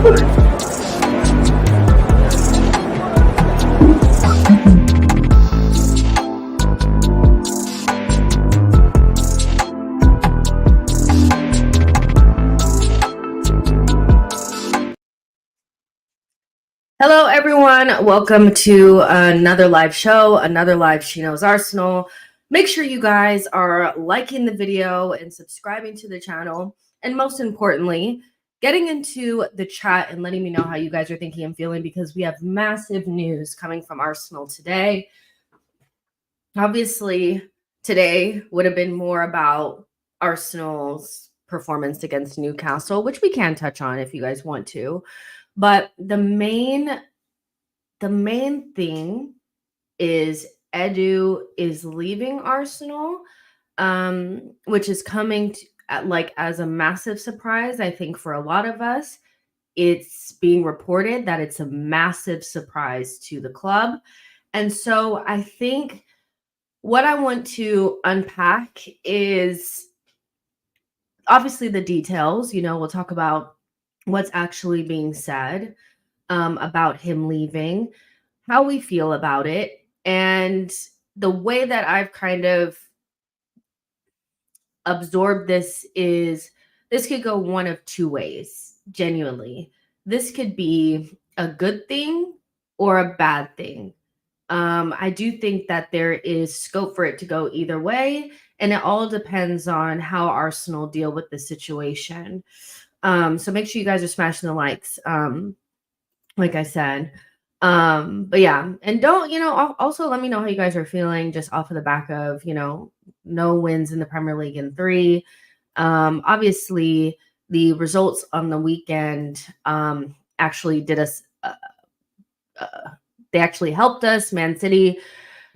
Hello, everyone. Welcome to another live show, another live She Knows Arsenal. Make sure you guys are liking the video and subscribing to the channel. And most importantly, getting into the chat and letting me know how you guys are thinking and feeling, because we have massive news coming from Arsenal today. Obviously, today would have been more about Arsenal's performance against Newcastle, which we can touch on if you guys want to. But the main thing is Edu is leaving Arsenal, which is coming as a massive surprise. I think for a lot of us, it's being reported that it's a massive surprise to the club. And so I think what I want to unpack is obviously the details. We'll talk about what's actually being said about him leaving, how we feel about it, and the way that I've kind of absorbed this is this could go one of two ways, genuinely. This could be a good thing or a bad thing. I do think that there is scope for it to go either way, and it all depends on how Arsenal deal with the situation. So make sure you guys are smashing the likes, like I said. But yeah, and don't, also let me know how you guys are feeling just off of the back of, no wins in the Premier League in 3. Obviously, the results on the weekend actually did us, they actually helped us. Man City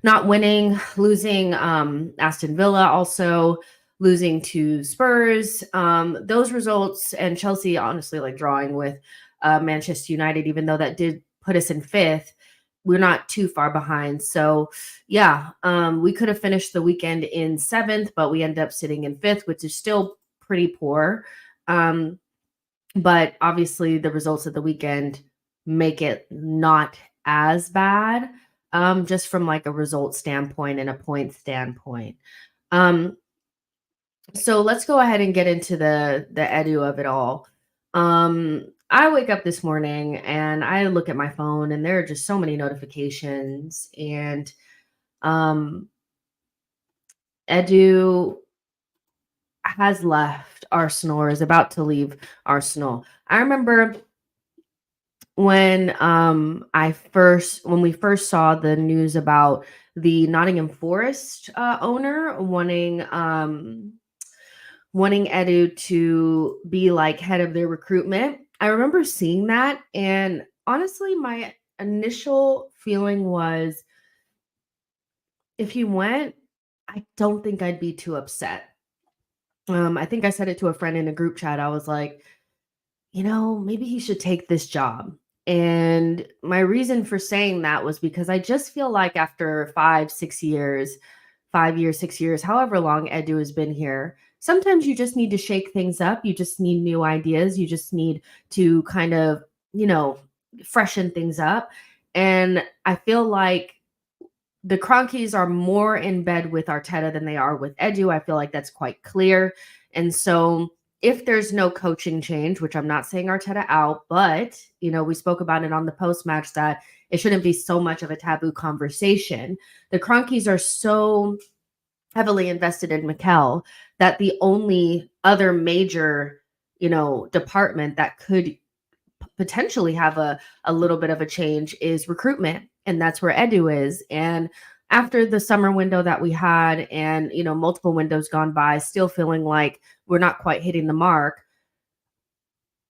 not winning, losing, Aston Villa also losing to Spurs. Those results, and Chelsea honestly drawing with Manchester United, even though that did put us in 5th, we're not too far behind. So yeah, we could have finished the weekend in 7th, but we ended up sitting in 5th, which is still pretty poor. But obviously the results of the weekend make it not as bad, just from a result standpoint and a point standpoint. So let's go ahead and get into the Edu of it all. I wake up this morning and I look at my phone and there are just so many notifications, and Edu has left Arsenal or is about to leave Arsenal. I remember when we first saw the news about the Nottingham Forest owner wanting Edu to be head of their recruitment. I remember seeing that, and honestly, my initial feeling was, if he went, I don't think I'd be too upset. I think I said it to a friend in a group chat. I was like, maybe he should take this job. And my reason for saying that was because I just feel like after 6 years, however long Edu has been here, sometimes you just need to shake things up. You just need new ideas. You just need to kind of, freshen things up. And I feel like the Cronkies are more in bed with Arteta than they are with Edu. I feel like that's quite clear. And so if there's no coaching change, which I'm not saying Arteta out, but, we spoke about it on the post-match that it shouldn't be so much of a taboo conversation. The Cronkies are so heavily invested in Mikel that the only other major, department that could potentially have a little bit of a change is recruitment. And that's where Edu is. And after the summer window that we had and, multiple windows gone by, still feeling like we're not quite hitting the mark.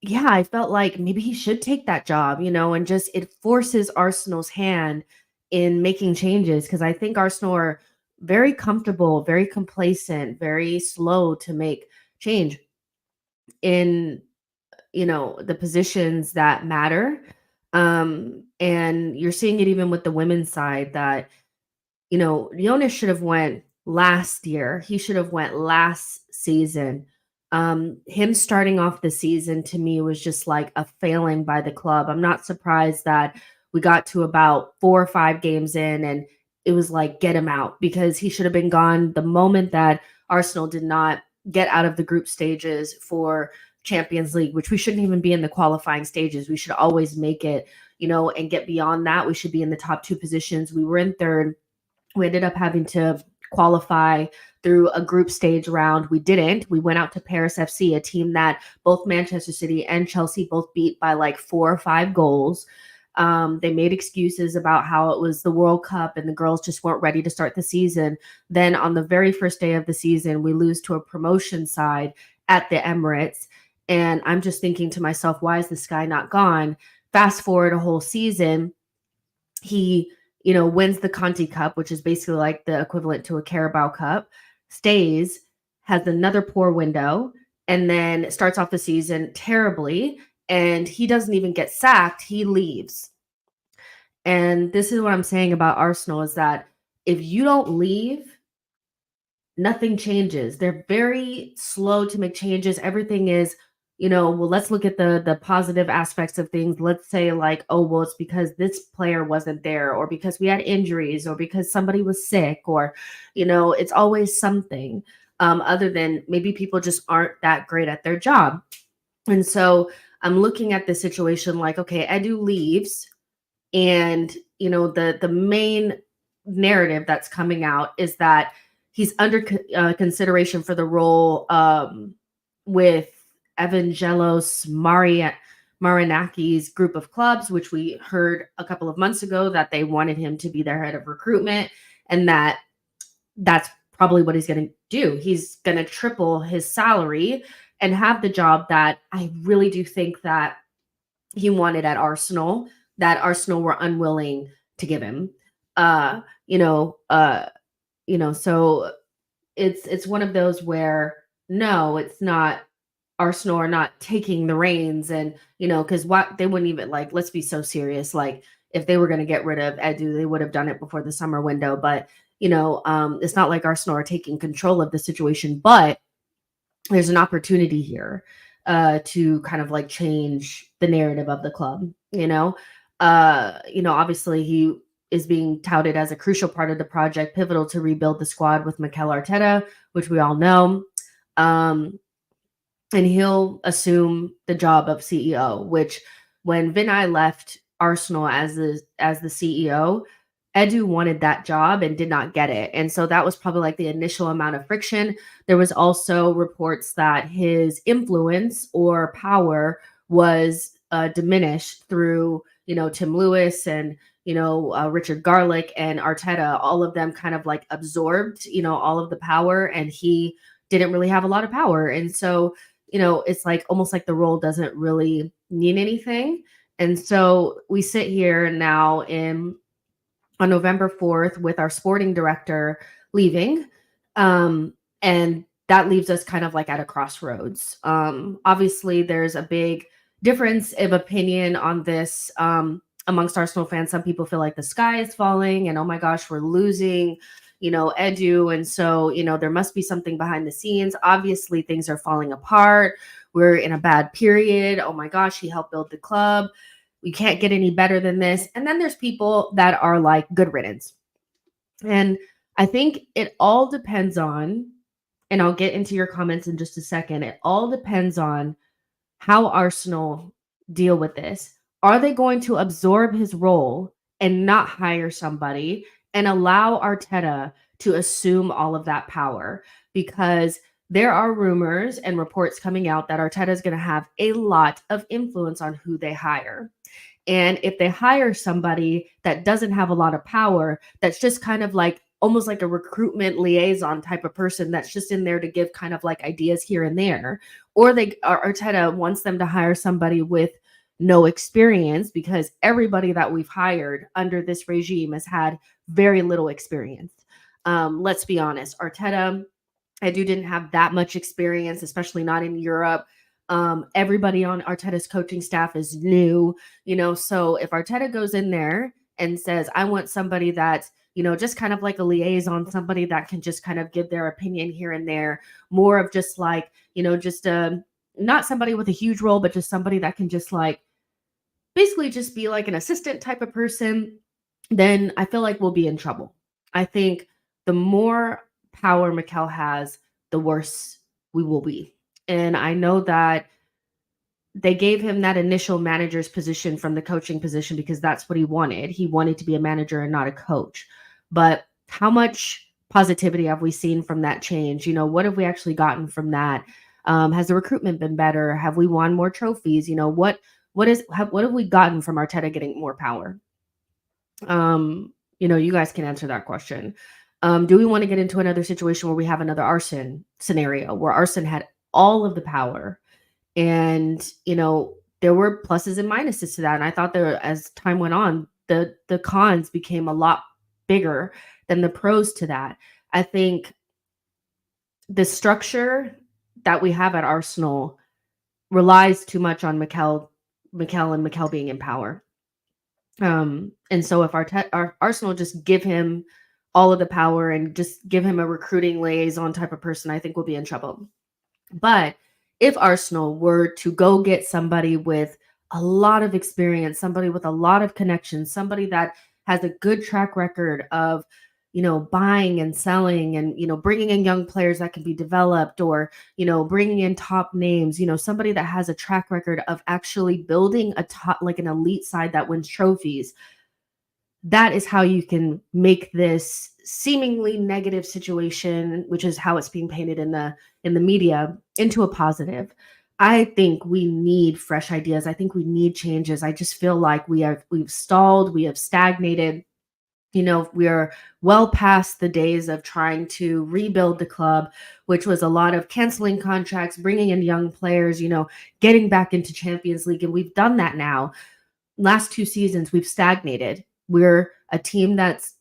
Yeah, I felt like maybe he should take that job, and just it forces Arsenal's hand in making changes, because I think Arsenal are very comfortable, very complacent, very slow to make change in, the positions that matter. And you're seeing it even with the women's side that, Jonas should have went last year. He should have went last season. Him starting off the season to me was just like a failing by the club. I'm not surprised that we got to about 4 or 5 games in and it was like, get him out, because he should have been gone the moment that Arsenal did not get out of the group stages for Champions League, which we shouldn't even be in the qualifying stages. We should always make it, and get beyond that. We should be in the top two positions. We were in third. We ended up having to qualify through a group stage round. We didn't. We went out to Paris FC, a team that both Manchester City and Chelsea both beat by like 4 or 5 goals. They made excuses about how it was the World Cup and the girls just weren't ready to start the season. Then on the very first day of the season, we lose to a promotion side at the Emirates. And I'm just thinking to myself, why is this guy not gone? Fast forward a whole season, he wins the Conti Cup, which is basically like the equivalent to a Carabao Cup, stays, has another poor window, and then starts off the season terribly. And he doesn't even get sacked. He leaves. And this is what I'm saying about Arsenal is that if you don't leave, nothing changes. They're very slow to make changes. Everything is, well, let's look at the positive aspects of things. Let's say like, oh, well, it's because this player wasn't there, or because we had injuries, or because somebody was sick, or, it's always something other than maybe people just aren't that great at their job. And so I'm looking at the situation like, okay, Edu leaves, and the main narrative that's coming out is that he's under consideration for the role with Evangelos Marinaki's group of clubs, which we heard a couple of months ago that they wanted him to be their head of recruitment, and that's probably what he's going to do. He's going to triple his salary and have the job that I really do think that he wanted at Arsenal, that Arsenal were unwilling to give him. So it's one of those where no, it's not. Arsenal are not taking the reins, and because what they wouldn't even, like, let's be so serious. Like, if they were going to get rid of Edu, they would have done it before the summer window. But it's not like Arsenal are taking control of the situation, but there's an opportunity here to kind of like change the narrative of the club. Obviously he is being touted as a crucial part of the project, pivotal to rebuild the squad with Mikel Arteta, which we all know. And he'll assume the job of CEO, which when Vinay left Arsenal as the CEO, Edu wanted that job and did not get it. And so that was probably like the initial amount of friction. There was also reports that his influence or power was diminished through, Tim Lewis and, Richard Garlick and Arteta. All of them kind of like absorbed, all of the power, and he didn't really have a lot of power. And so, it's like almost like the role doesn't really mean anything. And so we sit here now on November 4th with our sporting director leaving. And that leaves us kind of like at a crossroads. Obviously, there's a big difference of opinion on this amongst Arsenal fans. Some people feel like the sky is falling and, oh my gosh, we're losing, Edu. And so, there must be something behind the scenes. Obviously, things are falling apart. We're in a bad period. Oh my gosh, he helped build the club. We can't get any better than this. And then there's people that are like, good riddance. And I think it all depends on, and I'll get into your comments in just a second, it all depends on how Arsenal deal with this. Are they going to absorb his role and not hire somebody and allow Arteta to assume all of that power? Because there are rumors and reports coming out that Arteta is going to have a lot of influence on who they hire. And if they hire somebody that doesn't have a lot of power, that's just kind of like almost like a recruitment liaison type of person that's just in there to give kind of like ideas here and there, or Arteta wants them to hire somebody with no experience, because everybody that we've hired under this regime has had very little experience. Let's be honest, Arteta, Edu didn't have that much experience, especially not in Europe. Everybody on Arteta's coaching staff is new, so if Arteta goes in there and says, I want somebody that's, just kind of like a liaison, somebody that can just kind of give their opinion here and there, more of just like, just not somebody with a huge role, but just somebody that can just like basically just be like an assistant type of person, then I feel like we'll be in trouble. I think the more power Mikkel has, the worse we will be. And I know that they gave him that initial manager's position from the coaching position because that's what he wanted. He wanted to be a manager and not a coach. But how much positivity have we seen from that change? What have we actually gotten from that? Has the recruitment been better? Have we won more trophies? What have we gotten from Arteta getting more power? You guys can answer that question. Do we want to get into another situation where we have another Arsenal scenario where Arsenal had all of the power? And, there were pluses and minuses to that. And I thought as time went on, the cons became a lot bigger than the pros to that. I think the structure that we have at Arsenal relies too much on Mikkel and Mikkel being in power. And so if our Arsenal just give him all of the power and just give him a recruiting liaison type of person, I think we'll be in trouble. But if Arsenal were to go get somebody with a lot of experience, somebody with a lot of connections, somebody that has a good track record of, buying and selling and, bringing in young players that can be developed or, bringing in top names, somebody that has a track record of actually building a top, like an elite side that wins trophies, that is how you can make this seemingly negative situation, which is how it's being painted in the media, into a positive. I think we need fresh ideas. I think we need changes. I just feel like we've stalled, we have stagnated. We are well past the days of trying to rebuild the club, which was a lot of canceling contracts, bringing in young players, getting back into Champions League. And we've done that now. Last 2 seasons, we've stagnated. We're a team that's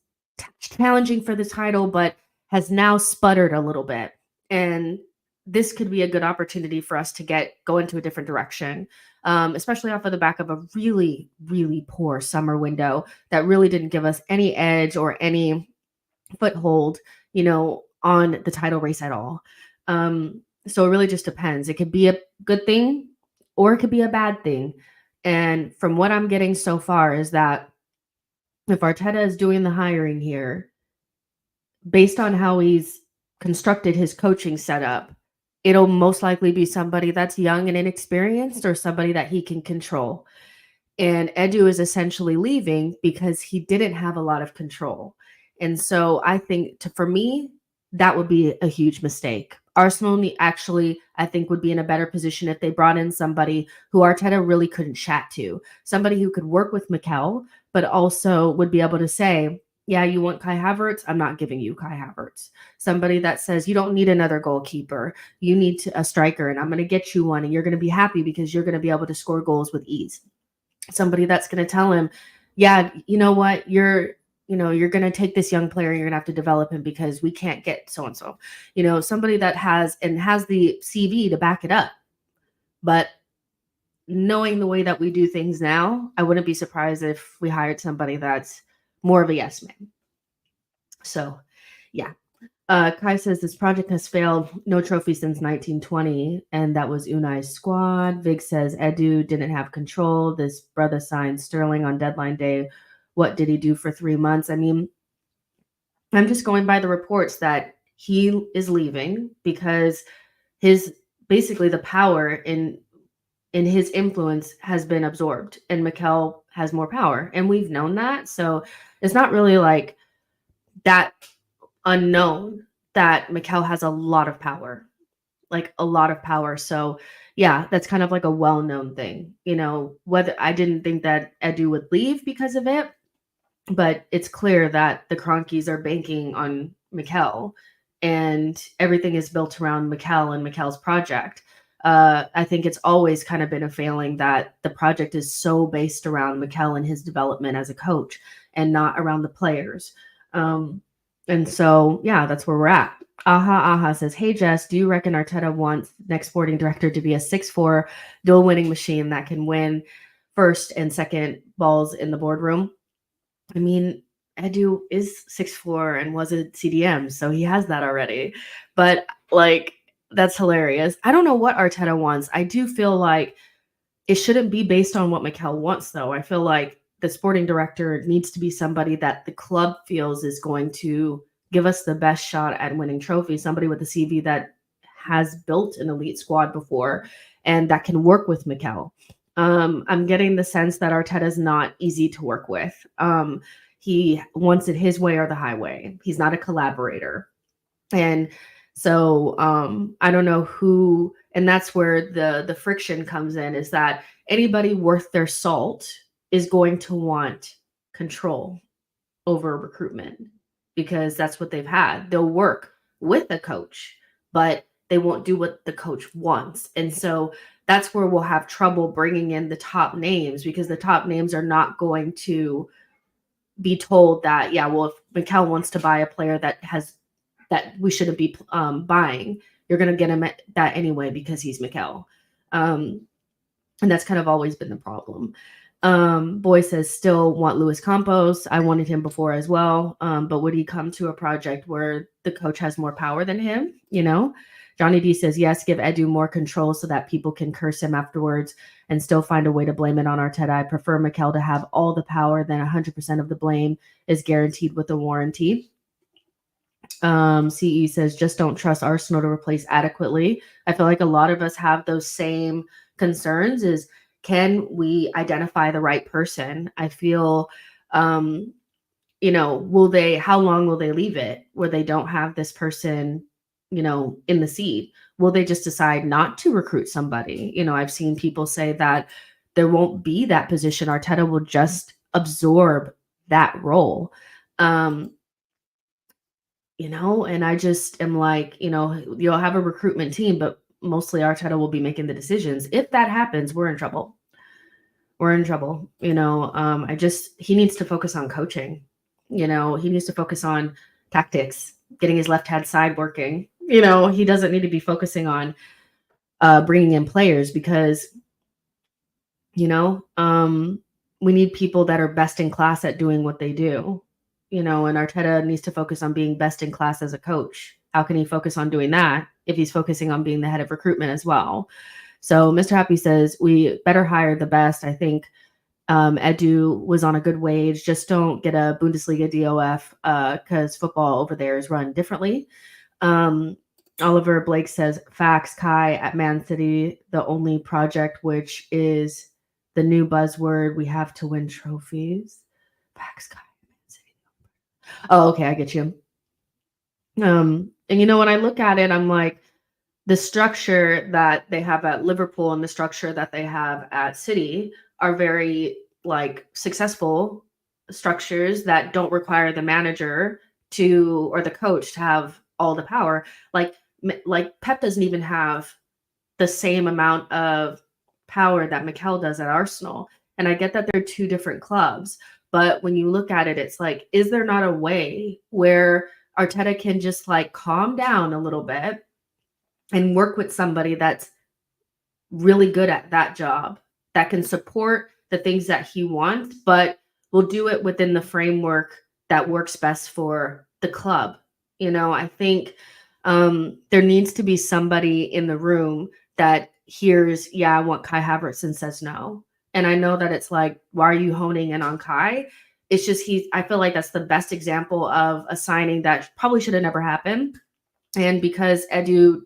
challenging for the title, but has now sputtered a little bit. And this could be a good opportunity for us to go into a different direction, especially off of the back of a really, really poor summer window that really didn't give us any edge or any foothold, on the title race at all. So it really just depends. It could be a good thing or it could be a bad thing. And from what I'm getting so far is that if Arteta is doing the hiring here, based on how he's constructed his coaching setup, it'll most likely be somebody that's young and inexperienced or somebody that he can control. And Edu is essentially leaving because he didn't have a lot of control. And so I think for me, that would be a huge mistake. Arsenal actually, I think, would be in a better position if they brought in somebody who Arteta really couldn't chat to, somebody who could work with Mikkel, but also would be able to say, yeah, you want Kai Havertz? I'm not giving you Kai Havertz. Somebody that says you don't need another goalkeeper. You need a striker, and I'm going to get you one, and you're going to be happy because you're going to be able to score goals with ease. Somebody that's going to tell him, yeah, you know what, you're going to take this young player, you're going to have to develop him because we can't get so-and-so. Somebody that has the CV to back it up. But knowing the way that we do things now, I wouldn't be surprised if we hired somebody that's more of a yes man. So, yeah. Kai says this project has failed. No trophy since 1920, and that was Unai's squad. Vig says Edu didn't have control. This brother signed Sterling on deadline day. What did he do for 3 months? I mean, I'm just going by the reports that he is leaving because basically the power in his influence has been absorbed, and Mikkel has more power, and we've known that. So it's not really like that unknown that Mikkel has a lot of power, like a lot of power. So yeah, that's kind of like a well-known thing. Whether I didn't think that Edu would leave because of it, but it's clear that the Cronkies are banking on Mikkel, and everything is built around Mikkel and Mikkel's project. I think it's always kind of been a failing that the project is so based around Mikkel and his development as a coach and not around the players. And so, yeah, that's where we're at. Aha says, hey, Jess, do you reckon Arteta wants next sporting director to be a 6'4" dual winning machine that can win first and second balls in the boardroom? I mean, Edu is 6'4" and was a CDM, so he has that already. But like, that's hilarious. I don't know what Arteta wants. I do feel like it shouldn't be based on what Mikel wants, though. I feel like the sporting director needs to be somebody that the club feels is going to give us the best shot at winning trophies, somebody with a CV that has built an elite squad before and that can work with Mikel. I'm getting the sense that Arteta is not easy to work with. He wants it his way or the highway. He's not a collaborator. And so I don't know who, and that's where the friction comes in, is that anybody worth their salt is going to want control over recruitment because that's what they've had. They'll work with a coach, but they won't do what the coach wants. And so that's where we'll have trouble bringing in the top names, because the top names are not going to be told that, yeah, well, if Mikel wants to buy a player that we shouldn't be buying, you're going to get him at that anyway because he's Mikel. And that's kind of always been the problem. Boy says still want Luis Campos. I wanted him before as well. But would he come to a project where the coach has more power than him? You know, Johnny D says, yes, give Edu more control so that people can curse him afterwards and still find a way to blame it on Arteta. I prefer Mikel to have all the power than 100% of the blame is guaranteed with a warranty. CE says, just don't trust Arsenal to replace adequately. I feel like a lot of us have those same concerns, is can we identify the right person? I feel, you know, how long will they leave it where they don't have this person, you know, in the seat? Will they just decide not to recruit somebody? You know, I've seen people say that there won't be that position. Arteta will just absorb that role. You know, and I just am like, you know, you'll have a recruitment team, but mostly Arteta will be making the decisions. If that happens, we're in trouble. We're in trouble. You know, he needs to focus on coaching. You know, he needs to focus on tactics, getting his left hand side working. You know, he doesn't need to be focusing on bringing in players, because, you know, we need people that are best in class at doing what they do. You know, and Arteta needs to focus on being best in class as a coach. How can he focus on doing that if he's focusing on being the head of recruitment as well? So Mr. Happy says, we better hire the best. I think Edu was on a good wage. Just don't get a Bundesliga DOF because football over there is run differently. Oliver Blake says, facts, Kai at Man City, the only project which is the new buzzword, we have to win trophies. Facts, Kai. Oh, okay, I get you. And you know, when I look at it, I'm like, the structure that they have at Liverpool and the structure that they have at City are very like successful structures that don't require the manager or the coach to have all the power. Like Pep doesn't even have the same amount of power that Mikel does at Arsenal. And I get that they're two different clubs, but when you look at it, it's like, is there not a way where Arteta can just like calm down a little bit and work with somebody that's really good at that job, that can support the things that he wants, but will do it within the framework that works best for the club? You know, I think there needs to be somebody in the room that hears, yeah, I want Kai Havertz, and says no. And I know that it's like, why are you honing in on Kai? It's just I feel like that's the best example of a signing that probably should have never happened. And because Edu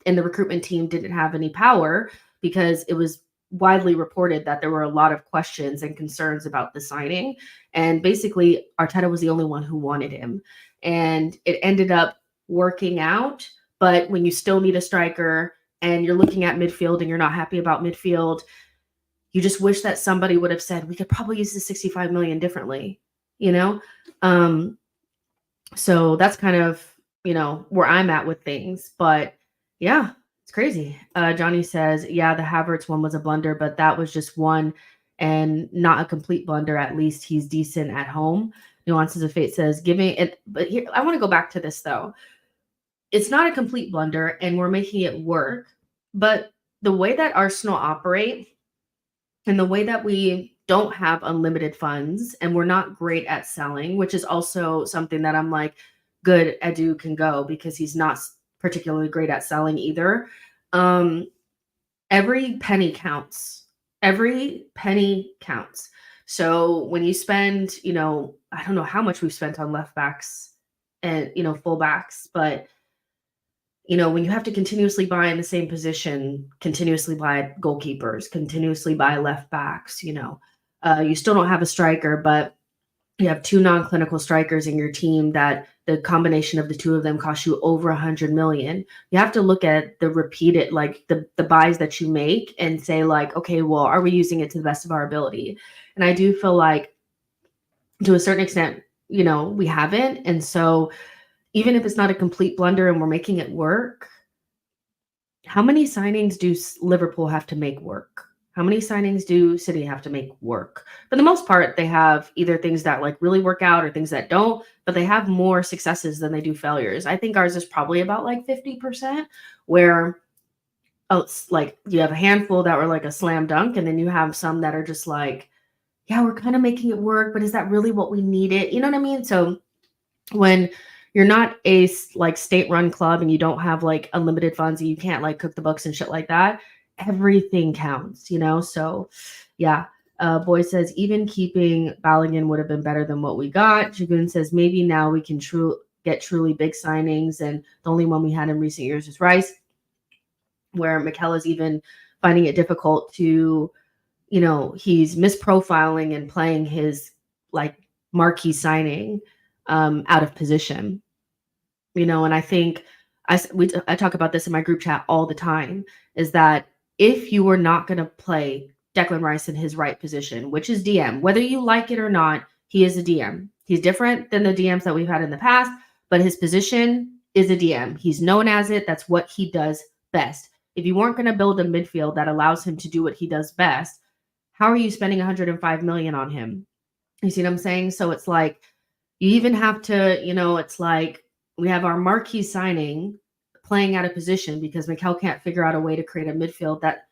and the recruitment team didn't have any power, because it was widely reported that there were a lot of questions and concerns about the signing. And basically, Arteta was the only one who wanted him. And it ended up working out. But when you still need a striker and you're looking at midfield and you're not happy about midfield, you just wish that somebody would have said, we could probably use the 65 million differently, you know? So that's kind of, you know, where I'm at with things. But yeah, it's crazy. Johnny says, yeah, the Havertz one was a blunder, but that was just one and not a complete blunder. At least he's decent at home. Nuances of Fate says, giving it, but here, I want to go back to this though. It's not a complete blunder and we're making it work, but the way that Arsenal operate and the way that we don't have unlimited funds and we're not great at selling, which is also something that I'm like, good, Edu can go because he's not particularly great at selling either. Um, every penny counts. Every penny counts. So when you spend, I don't know how much we've spent on left backs and, fullbacks, but when you have to continuously buy in the same position, continuously buy goalkeepers, continuously buy left backs, you still don't have a striker, but you have two non-clinical strikers in your team that the combination of the two of them costs you over 100 million. You have to look at the repeated, like the buys that you make and say like, okay, well, are we using it to the best of our ability? And I do feel like to a certain extent, we haven't. And so even if it's not a complete blunder and we're making it work, how many signings do Liverpool have to make work? How many signings do City have to make work? For the most part, they have either things that like really work out or things that don't, but they have more successes than they do failures. I think ours is probably about like 50%, where it's like you have a handful that were like a slam dunk, and then you have some that are just like, yeah, we're kind of making it work, but is that really what we needed? You know what I mean? So when you're not a like state-run club and you don't have like unlimited funds and you can't like cook the books and shit like that, everything counts, So yeah. Boy says even keeping Balogun would have been better than what we got. Jagoon says maybe now we can get truly big signings, and the only one we had in recent years is Rice, where Mikel is even finding it difficult to, he's misprofiling and playing his like marquee signing out of position, and I think I talk about this in my group chat all the time, is that if you were not going to play Declan Rice in his right position, which is DM, whether you like it or not, he is a DM. He's different than the DMs that we've had in the past, but his position is a DM. He's known as it. That's what he does best. If you weren't going to build a midfield that allows him to do what he does best, how are you spending 105 million on him? You see what I'm saying? So it's like, you even have to, it's like we have our marquee signing playing out of position because Mikel can't figure out a way to create a midfield that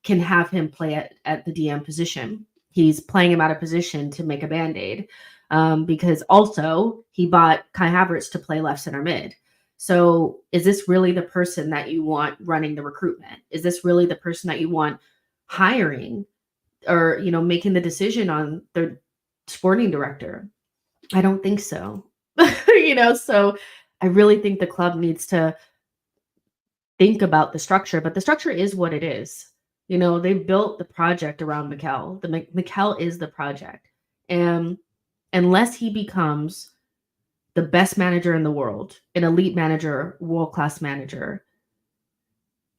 can have him play at the DM position. He's playing him out of position to make a Band-Aid, because also he bought Kai Havertz to play left center mid. So is this really the person that you want running the recruitment? Is this really the person that you want hiring or, making the decision on the sporting director? I don't think so. So I really think the club needs to think about the structure, but the structure is what it is. They built the project around Mikel. Mikel is the project. And unless he becomes the best manager in the world, an elite manager, world-class manager,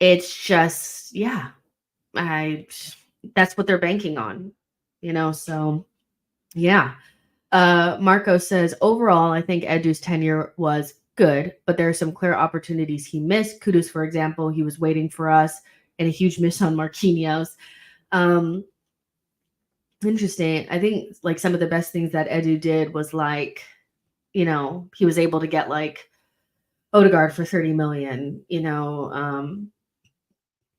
it's just, yeah, that's what they're banking on, so yeah. Marco says, overall, I think Edu's tenure was good, but there are some clear opportunities he missed. Kudus, for example, he was waiting for us, and a huge miss on Marquinhos. Interesting. I think like some of the best things that Edu did was like, he was able to get like Odegaard for 30 million,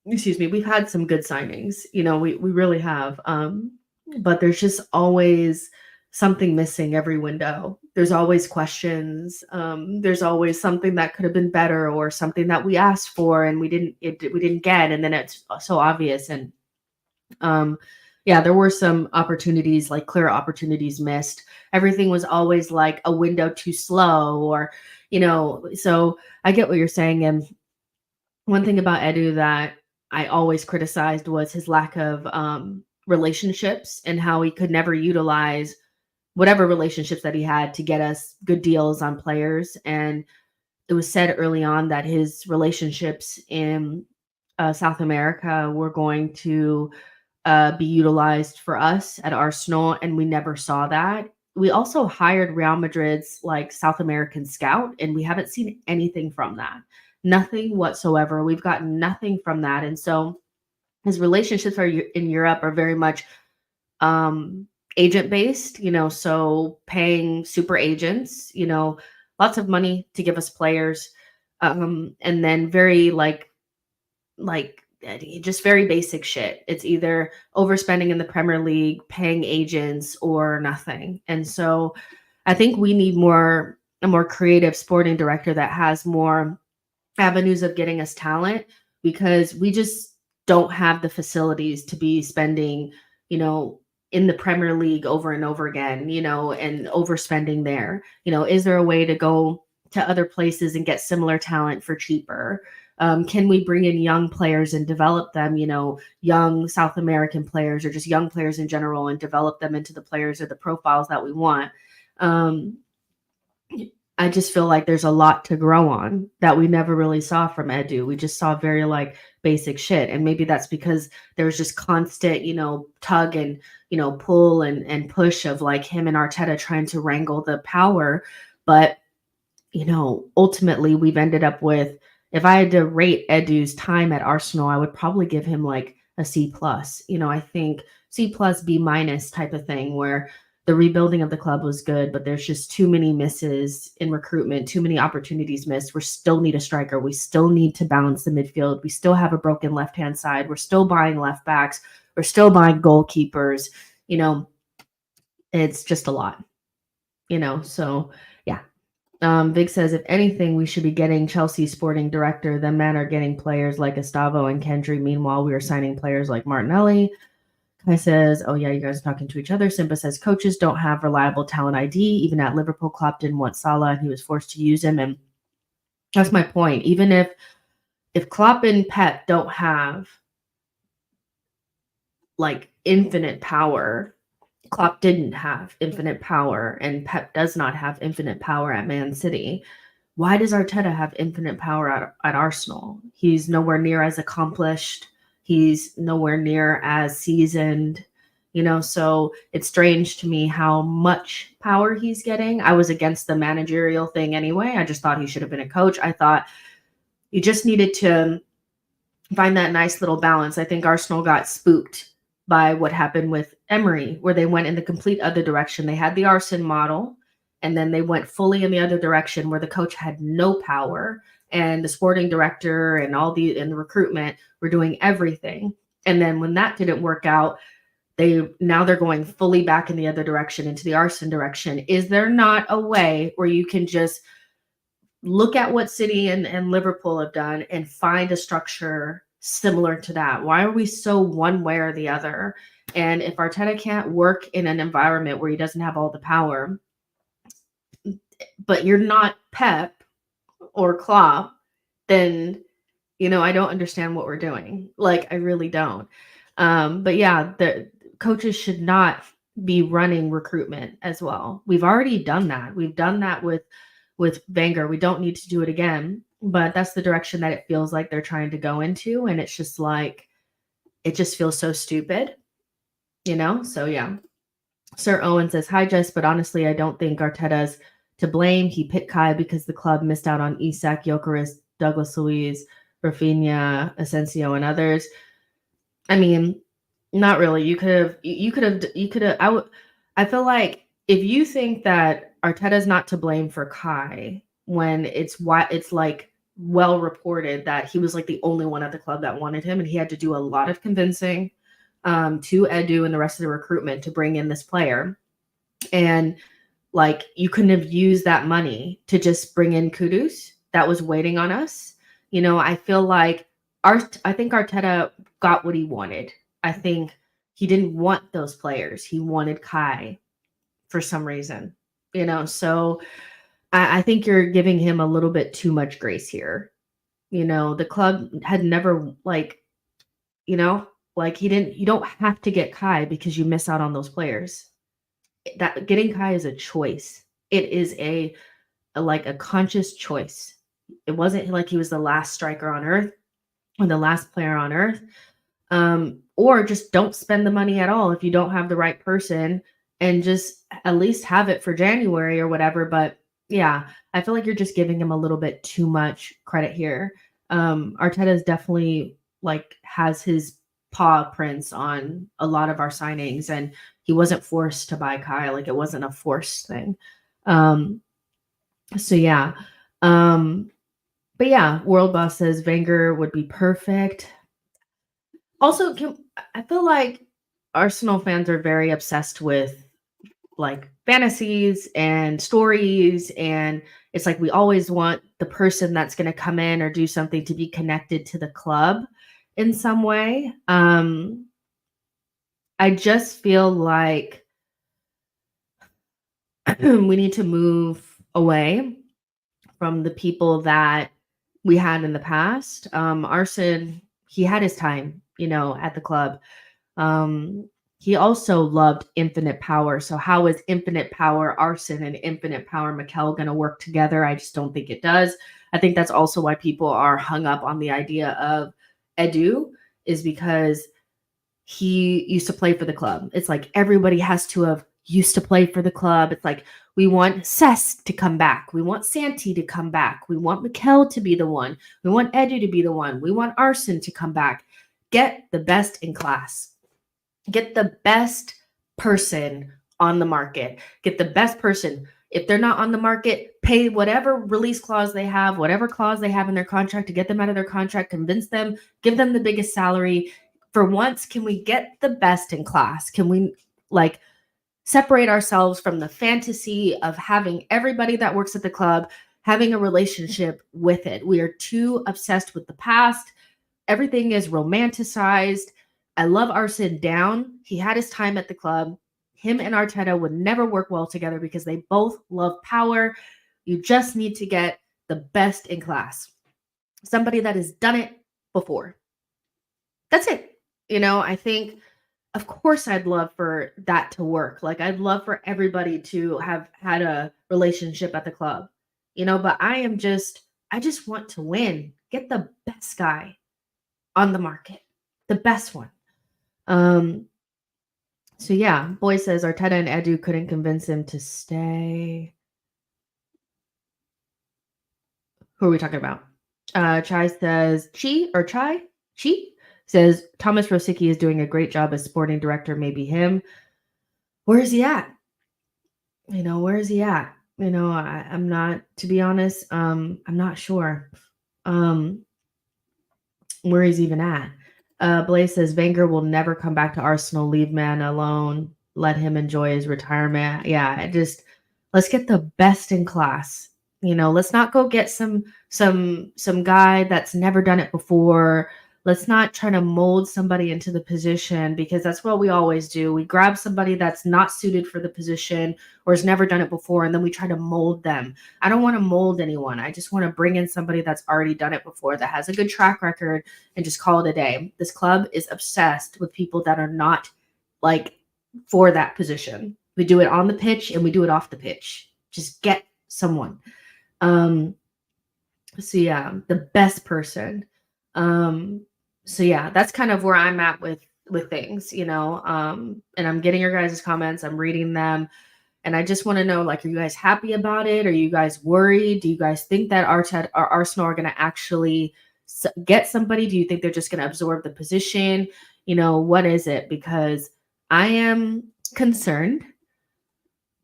excuse me, we've had some good signings, we really have. But there's just always something missing every window. There's always questions. There's always something that could have been better or something that we asked for and we didn't get, and then it's so obvious. And yeah, there were some opportunities, like clear opportunities missed. Everything was always like a window too slow, or so I get what you're saying. And one thing about Edu that I always criticized was his lack of relationships and how he could never utilize whatever relationships that he had to get us good deals on players. And it was said early on that his relationships in South America were going to be utilized for us at Arsenal, and we never saw that. We also hired Real Madrid's like South American scout, and we haven't seen anything from that. Nothing whatsoever. We've gotten nothing from that. And so his relationships in Europe are very much agent based, so paying super agents, lots of money to give us players. And then very like just very basic shit. It's either overspending in the Premier League, paying agents, or nothing. And so I think we need a more creative sporting director that has more avenues of getting us talent, because we just don't have the facilities to be spending, you know, in the Premier League over and over again, and overspending there. Is there a way to go to other places and get similar talent for cheaper? Can we bring in young players and develop them, young South American players or just young players in general, and develop them into the players or the profiles that we want? Um, I just feel like there's a lot to grow on that we never really saw from Edu. We just saw very like basic shit. And maybe that's because there was just constant, tug and, pull and push of like him and Arteta trying to wrangle the power. But, ultimately we've ended up with, if I had to rate Edu's time at Arsenal, I would probably give him like a C plus. I think C plus, B minus type of thing, where the rebuilding of the club was good, but there's just too many misses in recruitment, too many opportunities missed. We still need a striker. We still need to balance the midfield. We still have a broken left-hand side. We're still buying left backs. We're still buying goalkeepers. It's just a lot, so yeah. Vig says, if anything, we should be getting Chelsea sporting director. The men are getting players like Gustavo and Kendry. Meanwhile, we are signing players like Martinelli. Kai says, oh yeah, you guys are talking to each other. Simba says, coaches don't have reliable talent ID. Even at Liverpool, Klopp didn't want Salah and he was forced to use him. And that's my point. Even if Klopp and Pep don't have like infinite power, Klopp didn't have infinite power, and Pep does not have infinite power at Man City. Why does Arteta have infinite power at Arsenal? He's nowhere near as accomplished. He's nowhere near as seasoned, so it's strange to me how much power he's getting. I was against the managerial thing anyway. I just thought he should have been a coach. I thought you just needed to find that nice little balance. I think Arsenal got spooked by what happened with Emery, where they went in the complete other direction. They had the Arsenal model, and then they went fully in the other direction where the coach had no power, and the sporting director and the recruitment were doing everything. And then when that didn't work out, they're going fully back in the other direction, into the Arsenal direction. Is there not a way where you can just look at what City and Liverpool have done and find a structure similar to that? Why are we so one way or the other? And if Arteta can't work in an environment where he doesn't have all the power, but you're not Pep or Klopp, then, I don't understand what we're doing. Like, I really don't. But yeah, the coaches should not be running recruitment as well. We've already done that. We've done that with Wenger. We don't need to do it again, but that's the direction that it feels like they're trying to go into. And it's just like, it just feels so stupid, So yeah. Sir Owen says, hi, Jess, but honestly, I don't think Arteta's to blame. He picked Kai because the club missed out on Isak, Gyökeres, Douglas Luiz, Rafinha, Asensio, and others. I mean, not really. You could have, I feel like if you think that Arteta's not to blame for Kai, when it's like well reported that he was like the only one at the club that wanted him, and he had to do a lot of convincing to Edu and the rest of the recruitment to bring in this player. And like, you couldn't have used that money to just bring in Kudus that was waiting on us. I feel like I think Arteta got what he wanted. I think he didn't want those players. He wanted Kai for some reason, so I think you're giving him a little bit too much grace here. The club had never you don't have to get Kai because you miss out on those players. That getting Kai is a choice. It is a conscious choice. It wasn't like he was the last striker on earth or the last player on earth. Or just don't spend the money at all if you don't have the right person, and just at least have it for January or whatever. But yeah, I feel like you're just giving him a little bit too much credit here. Arteta's definitely has his paw prints on a lot of our signings, and he wasn't forced to buy Kai. It wasn't a forced thing. So yeah. But yeah, World Boss says Wenger would be perfect. Also, I feel like Arsenal fans are very obsessed with like fantasies and stories, and it's like we always want the person that's going to come in or do something to be connected to the club in some way. I just feel like we need to move away from the people that we had in the past. Arson, he had his time, at the club. Um, he also loved infinite power. So how is infinite power Arson and infinite power Mikel going to work together? I just don't think it does. I think that's also why people are hung up on the idea of Edu, is because he used to play for the club. It's like everybody has to have used to play for the club. It's like we want Cesc to come back. We want Santi to come back. We want Mikel to be the one. We want Edu to be the one. We want Arson to come back. Get the best in class. Get the best person on the market. Get the best person. If they're not on the market, pay whatever release clause they have, whatever clause they have in their contract to get them out of their contract, convince them, give them the biggest salary. For once, can we get the best in class? Can we like separate ourselves from the fantasy of having everybody that works at the club having a relationship with it? We are too obsessed with the past. Everything is romanticized. I love Arsene down. He had his time at the club. Him and Arteta would never work well together because they both love power. You just need to get the best in class. Somebody that has done it before. That's it. I think, of course, I'd love for that to work. Like, I'd love for everybody to have had a relationship at the club, but I just want to win. Get the best guy on the market, the best one. Um, so yeah, Boy says Arteta and Edu couldn't convince him to stay. Who are we talking about? Chai says Chi says Thomas Rosicky is doing a great job as sporting director. Maybe him. Where is he at? Where is he at? I'm not, to be honest. I'm not sure. Where he's even at. Blaze says Wenger will never come back to Arsenal. Leave man alone. Let him enjoy his retirement. Yeah, let's get the best in class. Let's not go get some guy that's never done it before. Let's not try to mold somebody into the position, because that's what we always do. We grab somebody that's not suited for the position or has never done it before, and then we try to mold them. I don't want to mold anyone. I just want to bring in somebody that's already done it before, that has a good track record, and just call it a day. This club is obsessed with people that are not like for that position. We do it on the pitch and we do it off the pitch. Just get someone. So yeah, the best person. So yeah, that's kind of where I'm at with things, and I'm getting your guys' comments. I'm reading them. And I just want to know, like, are you guys happy about it? Are you guys worried? Do you guys think that Arteta or Arsenal are going to actually get somebody? Do you think they're just going to absorb the position? What is it? Because I am concerned,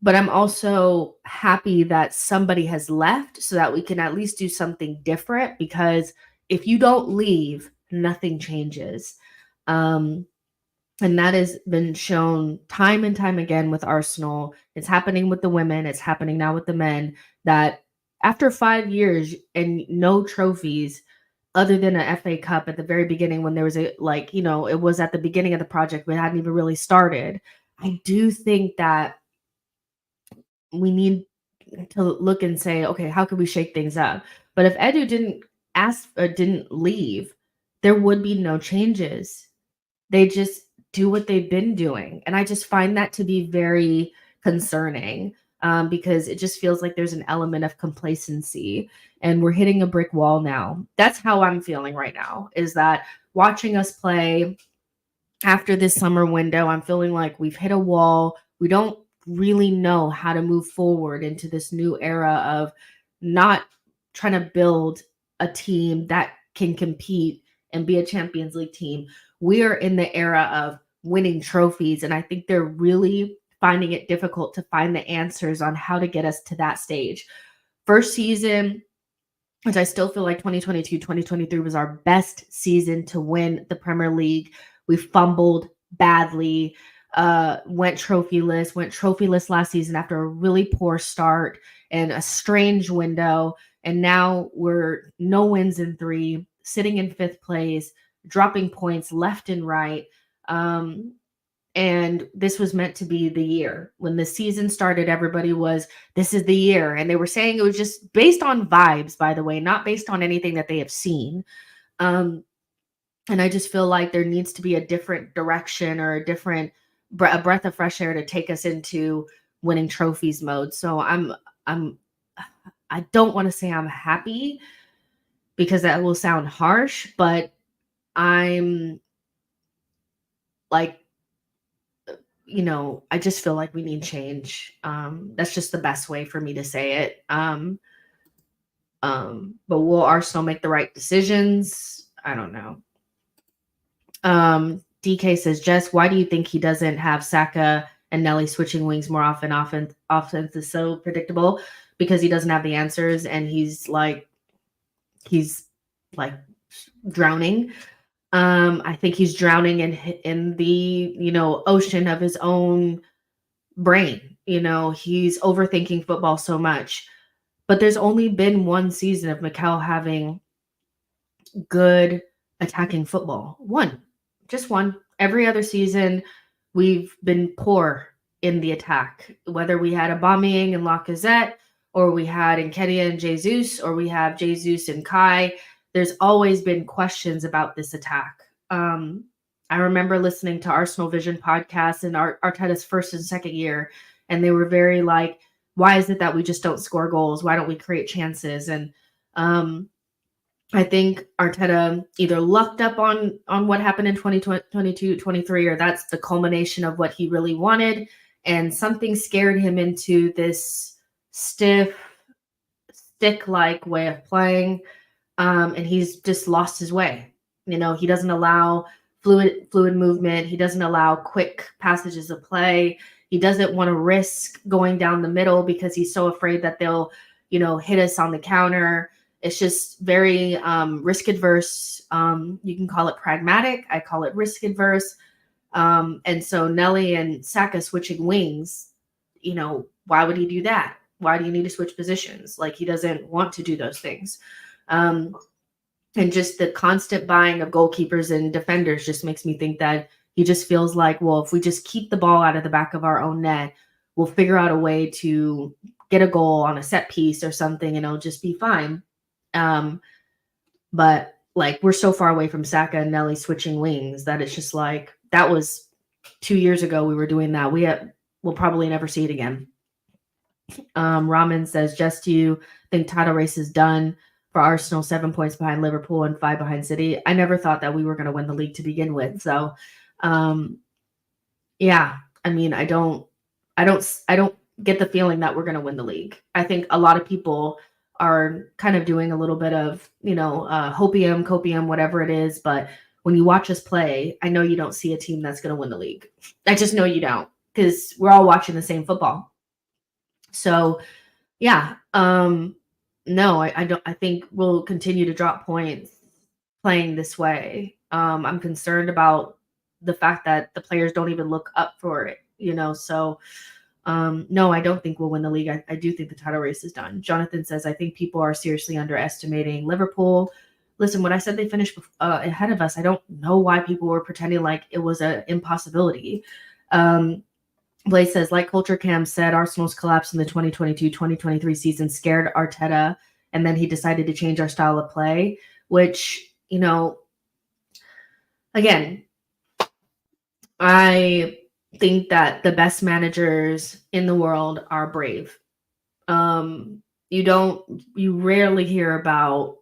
but I'm also happy that somebody has left so that we can at least do something different. Because if you don't leave, nothing changes. And that has been shown time and time again with Arsenal. It's happening with the women. It's happening now with the men, that after 5 years and no trophies, other than an FA Cup at the very beginning, when there was it was at the beginning of the project, we hadn't even really started. I do think that we need to look and say, okay, how can we shake things up? But if Edu didn't ask or didn't leave, there would be no changes. They just do what they've been doing. And I just find that to be very concerning, because it just feels like there's an element of complacency and we're hitting a brick wall now. That's how I'm feeling right now, is that watching us play after this summer window, I'm feeling like we've hit a wall. We don't really know how to move forward into this new era of not trying to build a team that can compete and be a Champions League team. We are in the era of winning trophies, and I think they're really finding it difficult to find the answers on how to get us to that stage. First season, which I still feel like 2022, 2023 was our best season to win the Premier League. We fumbled badly, went trophyless last season after a really poor start and a strange window. And now we're no wins in 3, sitting in 5th place, dropping points left and right. And this was meant to be the year. When the season started, everybody was, this is the year. And they were saying it was just based on vibes, by the way, not based on anything that they have seen. And I just feel like there needs to be a different direction or a different a breath of fresh air to take us into winning trophies mode. So I don't want to say I'm happy because that will sound harsh, but I'm like, I just feel like we need change. That's just the best way for me to say it. But will Arsenal make the right decisions? I don't know. DK says, Jess, why do you think he doesn't have Saka and Nelly switching wings more often? Offense is so predictable because he doesn't have the answers and he's like drowning. I think he's drowning in the ocean of his own brain. He's overthinking football so much. But there's only been one season of Mikel having good attacking football. Just one. Every other season, we've been poor in the attack. Whether we had Aubameyang and Lacazette, or we had Nketiah and Jesus, or we have Jesus and Kai, there's always been questions about this attack. I remember listening to Arsenal Vision podcast in Arteta's first and second year, and they were very like, why is it that we just don't score goals? Why don't we create chances? And I think Arteta either lucked up on what happened in 2022, 23, or that's the culmination of what he really wanted. And something scared him into this stiff, stick-like way of playing. And he's just lost his way. He doesn't allow fluid movement. He doesn't allow quick passages of play. He doesn't want to risk going down the middle because he's so afraid that they'll, hit us on the counter. It's just very risk adverse. You can call it pragmatic. I call it risk adverse. And so Nelly and Saka switching wings, why would he do that? Why do you need to switch positions? Like, he doesn't want to do those things. And just the constant buying of goalkeepers and defenders just makes me think that he just feels like, well, if we just keep the ball out of the back of our own net, we'll figure out a way to get a goal on a set piece or something, and it'll just be fine. But like, we're so far away from Saka and Nelly switching wings that it's just like, that was 2 years ago we were doing that. We'll probably never see it again. Ramen says, just do you think title race is done for Arsenal? 7 points behind Liverpool and 5 behind City. I never thought that we were going to win the league to begin with. So, yeah, I mean, I don't get the feeling that we're going to win the league. I think a lot of people are kind of doing a little bit of, hopium, copium, whatever it is. But when you watch us play, I know you don't see a team that's going to win the league. I just know you don't, because we're all watching the same football. So, yeah, no, I don't. I think we'll continue to drop points playing this way. I'm concerned about the fact that the players don't even look up for it, So, no, I don't think we'll win the league. I do think the title race is done. Jonathan says, I think people are seriously underestimating Liverpool. Listen, when I said they finished ahead of us, I don't know why people were pretending like it was an impossibility. Blaze says, like Culture Cam said, Arsenal's collapse in the 2022-2023 season scared Arteta, and then he decided to change our style of play, which, again, I think that the best managers in the world are brave. You rarely hear about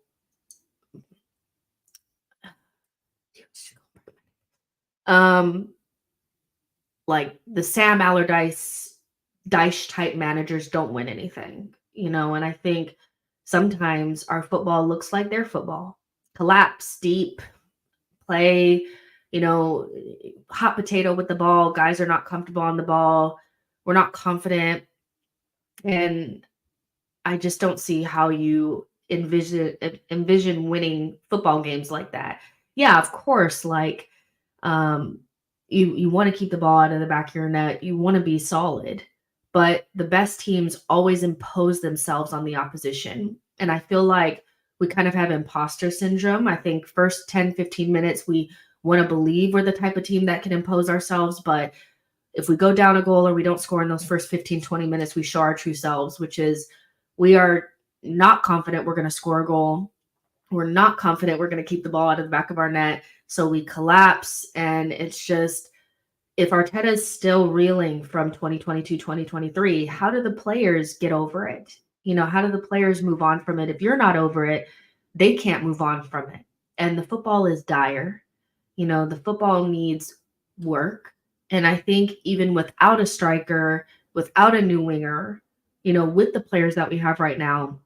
like the Sam Allardyce type managers don't win anything, and I think sometimes our football looks like their football. Collapse deep, play, hot potato with the ball. Guys are not comfortable on the ball. We're not confident. And I just don't see how you envision winning football games like that. Yeah, of course, like um you want to keep the ball out of the back of your net. You want to be solid. But the best teams always impose themselves on the opposition. And I feel like we kind of have imposter syndrome. I think first 10, 15 minutes we want to believe we're the type of team that can impose ourselves, but if we go down a goal or we don't score in those first 15, 20 minutes, we show our true selves, which is we are not confident we're going to score a goal. We're not confident we're going to keep the ball out of the back of our net. So we collapse. And it's just, if Arteta is still reeling from 2022, 2023, how do the players get over it? How do the players move on from it? If you're not over it, they can't move on from it. And the football is dire. The football needs work. And I think even without a striker, without a new winger, with the players that we have right now,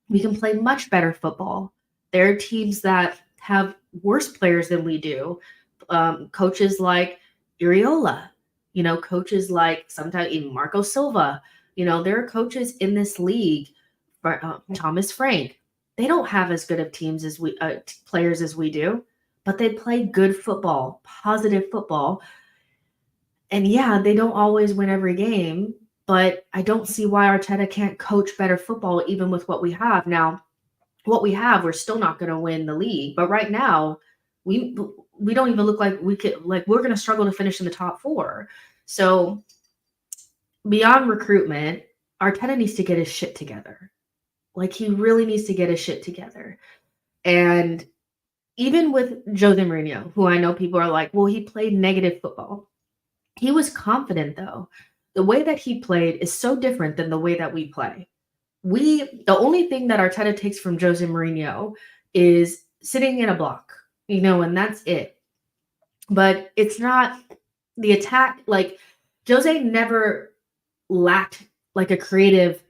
we can play much better football. There are teams that have worse players than we do. Coaches like Iriola, coaches like sometimes even Marco Silva. There are coaches in this league, Thomas Frank. They don't have as good of teams as players as we do, but they play good football, positive football. And yeah, they don't always win every game, but I don't see why Arteta can't coach better football even with what we have. Now, what we have, we're still not going to win the league, but right now we don't even look like we're going to struggle to finish in the top 4. So, beyond recruitment, Arteta needs to get his shit together. Like, he really needs to get his shit together. And even with Jose Mourinho, who I know people are like, well, he played negative football. He was confident, though. The way that he played is so different than the way that we play. The only thing that Arteta takes from Jose Mourinho is sitting in a block, and that's it. But it's not the attack. Like, Jose never lacked like a creative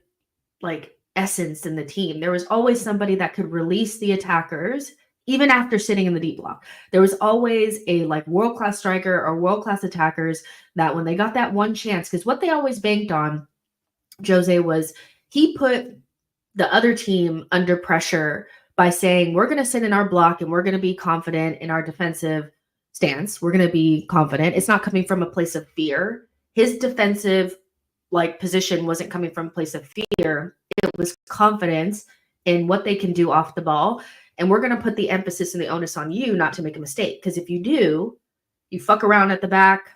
like essence in the team. There was always somebody that could release the attackers even after sitting in the deep block. There was always a like world-class striker or world-class attackers that when they got that one chance, because what they always banked on, Jose, was he put the other team under pressure by saying, we're going to sit in our block and we're going to be confident in our defensive stance. We're going to be confident. It's not coming from a place of fear. His defensive position wasn't coming from a place of fear. It was confidence in what they can do off the ball. And we're going to put the emphasis and the onus on you not to make a mistake. Because if you do, you fuck around at the back,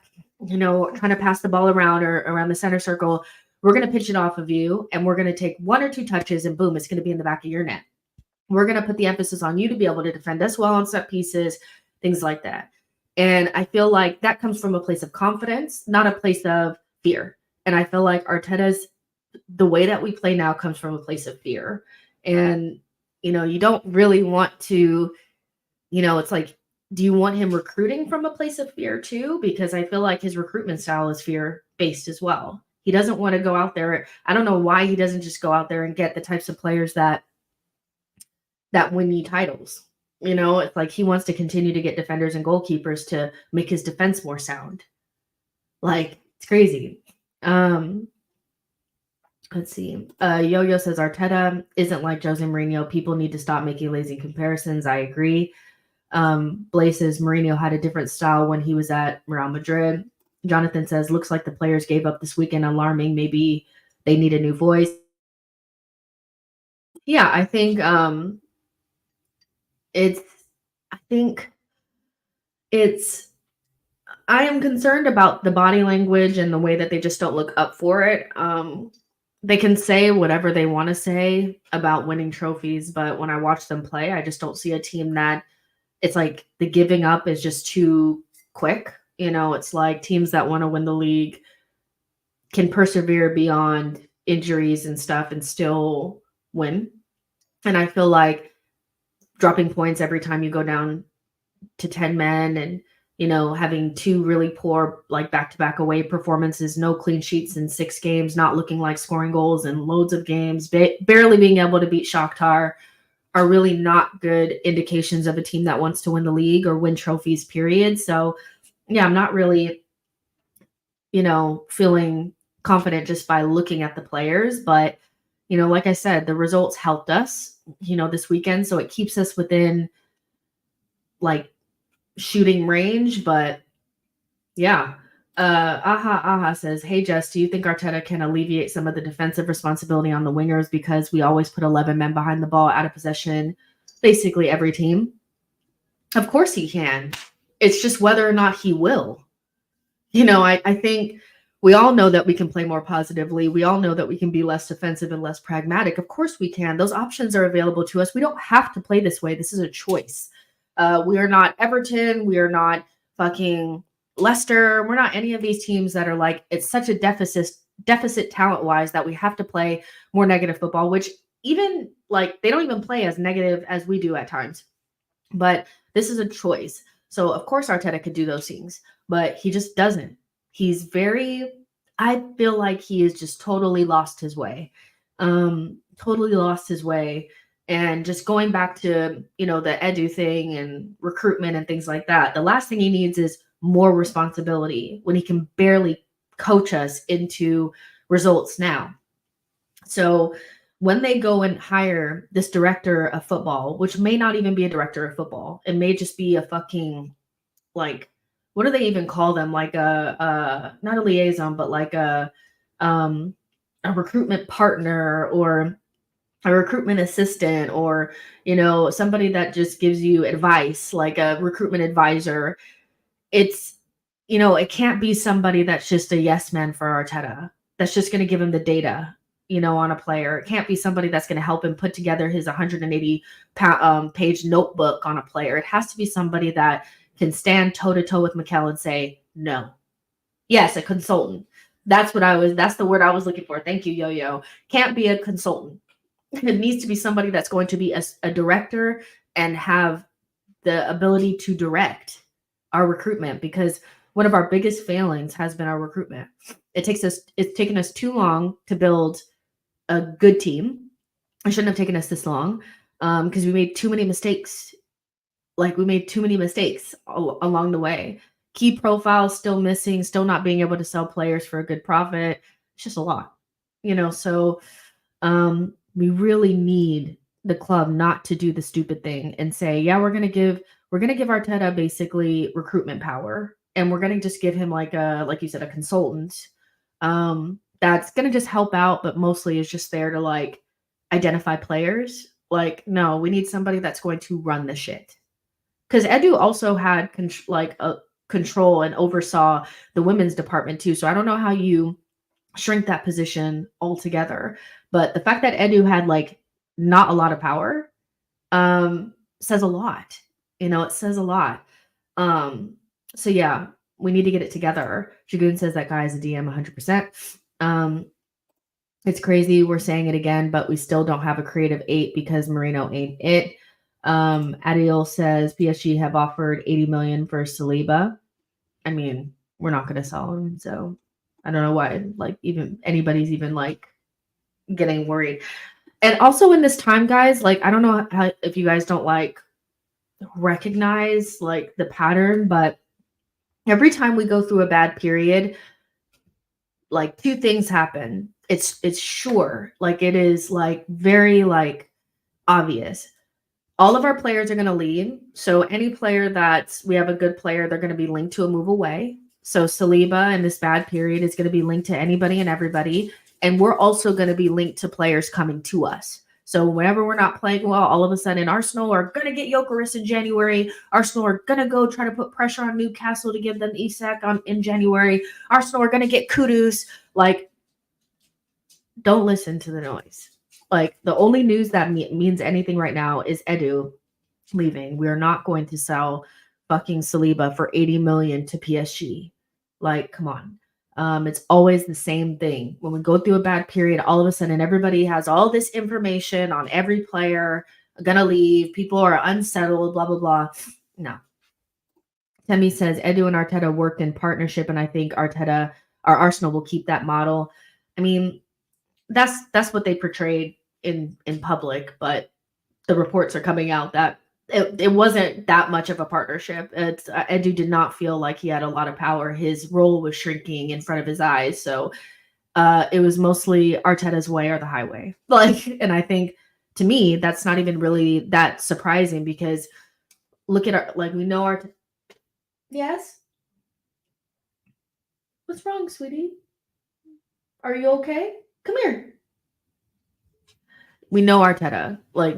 trying to pass the ball around or around the center circle, we're going to pitch it off of you and we're going to take 1 or 2 touches and boom, it's going to be in the back of your net. We're going to put the emphasis on you to be able to defend us well on set pieces, things like that. And I feel like that comes from a place of confidence, not a place of fear. And I feel like the way that we play now comes from a place of fear. And, you don't really want to, it's like, do you want him recruiting from a place of fear too? Because I feel like his recruitment style is fear-based as well. He doesn't want to go out there. I don't know why he doesn't just go out there and get the types of players that win you titles. It's like he wants to continue to get defenders and goalkeepers to make his defense more sound. Like, it's crazy. Let's see. Yo-Yo says Arteta isn't like Jose Mourinho. People need to stop making lazy comparisons. I agree. Blaze says Mourinho had a different style when he was at Real Madrid. Jonathan says, looks like the players gave up this weekend. Alarming. Maybe they need a new voice. Yeah, I think I am concerned about the body language and the way that they just don't look up for it. They can say whatever they want to say about winning trophies, but when I watch them play, I just don't see a team that it's like the giving up is just too quick. It's like teams that want to win the league can persevere beyond injuries and stuff and still win. And I feel like dropping points every time you go down to 10 men and, having 2 really poor, back-to-back away performances, no clean sheets in 6 games, not looking like scoring goals in loads of games, barely being able to beat Shakhtar are really not good indications of a team that wants to win the league or win trophies, period. So, yeah, I'm not really, feeling confident just by looking at the players, but Like I said, the results helped us, this weekend. So it keeps us within like shooting range. But yeah. Aha says, "Hey Jess, do you think Arteta can alleviate some of the defensive responsibility on the wingers because we always put 11 men behind the ball out of possession, basically every team?" Of course he can. It's just whether or not he will. I think we all know that we can play more positively. We all know that we can be less defensive and less pragmatic. Of course we can. Those options are available to us. We don't have to play this way. This is a choice. We are not Everton. We are not fucking Leicester. We're not any of these teams that are like, it's such a deficit talent wise that we have to play more negative football, which even like they don't even play as negative as we do at times. But this is a choice. So of course Arteta could do those things, but he just doesn't. I feel like he has just totally lost his way. Totally lost his way. And just going back to, the edu thing and recruitment and things like that. The last thing he needs is more responsibility when he can barely coach us into results now. So when they go and hire this director of football, which may not even be a director of football, it may just be a fucking like, what do they even call them? Like not a liaison, but like a recruitment partner or a recruitment assistant or, somebody that just gives you advice, like a recruitment advisor. It's, it can't be somebody that's just a yes man for Arteta. That's just going to give him the data, on a player. It can't be somebody that's going to help him put together his 180 page notebook on a player. It has to be somebody that can stand toe to toe with Mikel and say, no. Yes, a consultant. That's the word I was looking for. Thank you, Yo-Yo. Can't be a consultant. It needs to be somebody that's going to be a director and have the ability to direct our recruitment, because one of our biggest failings has been our recruitment. It's taken us too long to build a good team. It shouldn't have taken us this long because we made too many mistakes. Like we made too many mistakes along the way. Key profiles still missing, still not being able to sell players for a good profit. It's just a lot, so we really need the club not to do the stupid thing and say, yeah, we're gonna give Arteta basically recruitment power, and we're gonna just give him like you said, a consultant that's gonna just help out, but mostly is just there to like identify players. Like, no, we need somebody that's going to run the shit. Because Edu also had control and oversaw the women's department too. So I don't know how you shrink that position altogether. But the fact that Edu had like not a lot of power says a lot. It says a lot. So yeah, we need to get it together. Jagoon says that guy is a DM 100%. It's crazy. We're saying it again, but we still don't have a creative 8 because Marino ain't it. Adiel says PSG have offered 80 million for Saliba. I mean, we're not going to sell him, so I don't know why like even anybody's even like getting worried. And also in this time, guys, like I don't know if you guys don't like recognize like the pattern, but every time we go through a bad period, like two things happen. It's sure, like it is like very like obvious. All of our players are going to leave. So any player we have a good player, they're going to be linked to a move away. So Saliba in this bad period is going to be linked to anybody and everybody. And we're also going to be linked to players coming to us. So whenever we're not playing well, all of a sudden Arsenal are going to get Gyökeres in January. Arsenal are going to go try to put pressure on Newcastle to give them Isak in January. Arsenal are going to get Kudus. Like, don't listen to the noise. Like the only news that means anything right now is Edu leaving. We are not going to sell fucking Saliba for 80 million to PSG. Like, come on. It's always the same thing. When we go through a bad period, all of a sudden everybody has all this information on every player gonna leave. People are unsettled, blah, blah, blah. No. Temi says Edu and Arteta worked in partnership, and I think Arsenal will keep that model. I mean, that's what they portrayed in public, but the reports are coming out that it wasn't that much of a partnership. Edu did not feel like he had a lot of power. His role was shrinking in front of his eyes. So it was mostly Arteta's way or the highway. Like, and I think to me, that's not even really that surprising because look at our, like, we know our, yes? What's wrong, sweetie? Are you okay? Come here. We know Arteta. Like,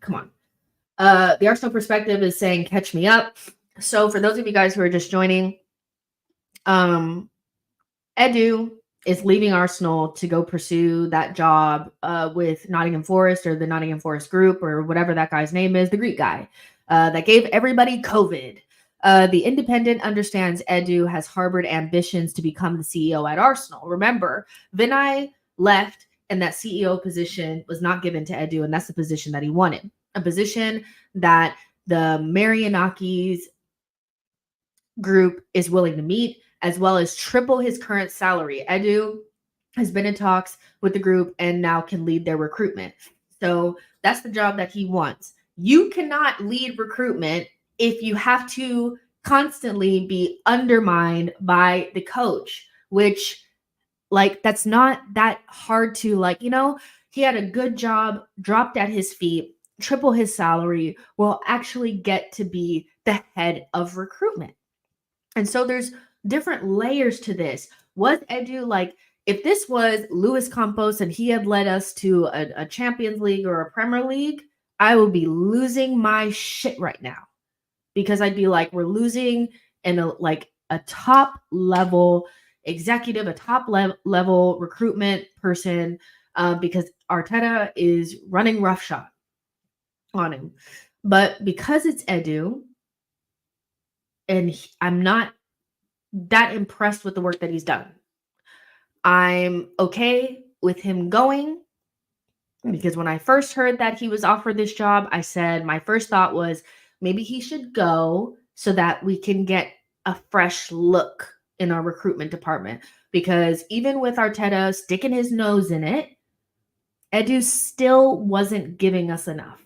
come on. The Arsenal perspective is saying, catch me up. So for those of you guys who are just joining, Edu is leaving Arsenal to go pursue that job with Nottingham Forest or the Nottingham Forest group or whatever that guy's name is, the Greek guy that gave everybody COVID. The Independent understands Edu has harbored ambitions to become the CEO at Arsenal. Remember, Vinay left and that CEO position was not given to Edu, and that's the position that he wanted. A position that the Marianakis group is willing to meet, as well as triple his current salary. Edu has been in talks with the group and now can lead their recruitment. So that's the job that he wants. You cannot lead recruitment if you have to constantly be undermined by the coach, which, like, that's not that hard to, like, he had a good job, dropped at his feet, triple his salary, will actually get to be the head of recruitment. And so there's different layers to this. Was Edu like, if this was Luis Campos and he had led us to a Champions League or a Premier League, I would be losing my shit right now because I'd be like, we're losing in a top level executive, a top level recruitment person because Arteta is running roughshod on him. But because it's Edu, and I'm not that impressed with the work that he's done. I'm okay with him going because when I first heard that he was offered this job, I said my first thought was maybe he should go so that we can get a fresh look in our recruitment department. Because even with Arteta sticking his nose in it, Edu still wasn't giving us enough.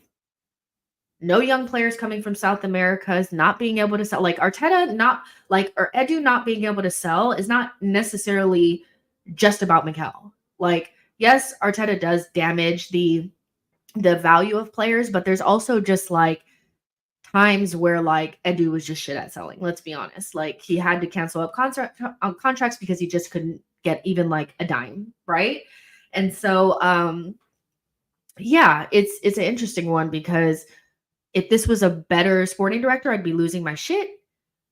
No young players coming from South America is not being able to sell. Like Arteta, or Edu not being able to sell is not necessarily just about Mikel. Like, yes, Arteta does damage the value of players, but there's also just like times where like Edu was just shit at selling. Let's be honest. Like he had to cancel up contracts because he just couldn't get even like a dime, right? And so yeah, it's an interesting one because if this was a better sporting director, I'd be losing my shit.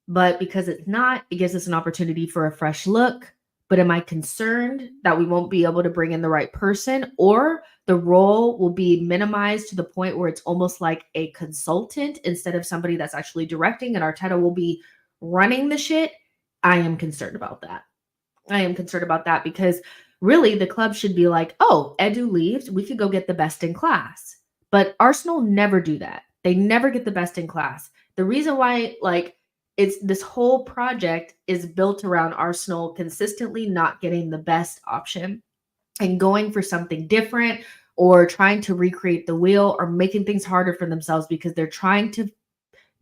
But because it's not, it gives us an opportunity for a fresh look. But am I concerned that we won't be able to bring in the right person or the role will be minimized to the point where it's almost like a consultant instead of somebody that's actually directing and Arteta will be running the shit? I am concerned about that. I am concerned about that because really the club should be like, oh, Edu leaves, we could go get the best in class. But Arsenal never do that. They never get the best in class. The reason why, like, it's this whole project is built around Arsenal consistently not getting the best option and going for something different or trying to recreate the wheel or making things harder for themselves because they're trying to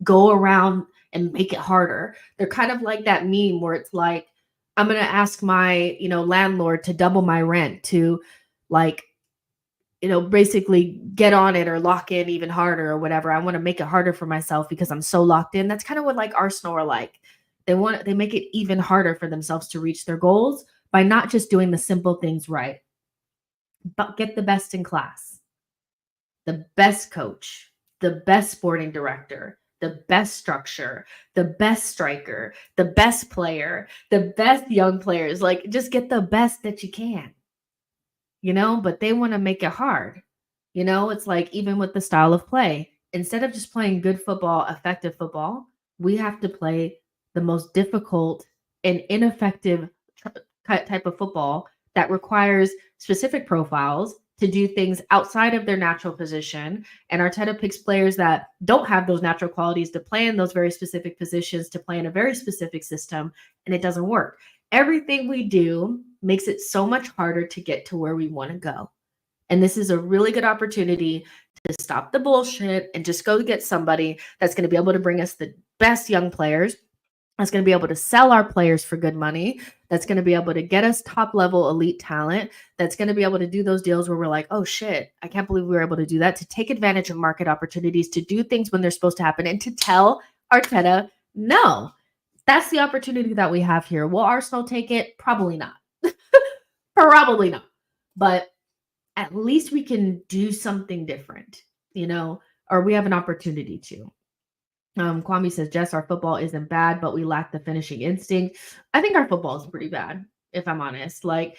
go around and make it harder. They're kind of like that meme where it's like, I'm going to ask my, landlord to double my rent to like, basically get on it or lock in even harder or whatever. I want to make it harder for myself because I'm so locked in. That's kind of what like Arsenal are like. They make it even harder for themselves to reach their goals by not just doing the simple things right, but get the best in class, the best coach, the best sporting director, the best structure, the best striker, the best player, the best young players. Like just get the best that you can. But they want to make it hard. It's like even with the style of play, instead of just playing good football, effective football, we have to play the most difficult and ineffective type of football that requires specific profiles to do things outside of their natural position. And Arteta picks players that don't have those natural qualities to play in those very specific positions, to play in a very specific system, and it doesn't work. Everything we do makes it so much harder to get to where we want to go. And this is a really good opportunity to stop the bullshit and just go get somebody that's going to be able to bring us the best young players that's going to be able to sell our players for good money, that's going to be able to get us top level elite talent, that's going to be able to do those deals where we're like, oh shit, I can't believe we were able to do that, to take advantage of market opportunities, to do things when they're supposed to happen, and to tell Arteta, no, that's the opportunity that we have here. Will Arsenal take it? Probably not. Probably not. But at least we can do something different, or we have an opportunity to. Kwame says, Jess, our football isn't bad, but we lack the finishing instinct. I think our football is pretty bad, if I'm honest. Like,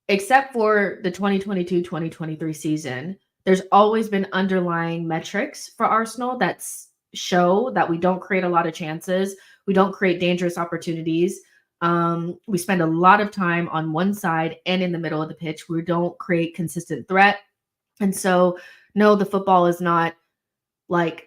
except for the 2022-2023 season, there's always been underlying metrics for Arsenal that show that we don't create a lot of chances. We don't create dangerous opportunities. We spend a lot of time on one side and in the middle of the pitch. We don't create consistent threat. And so, no, the football is not like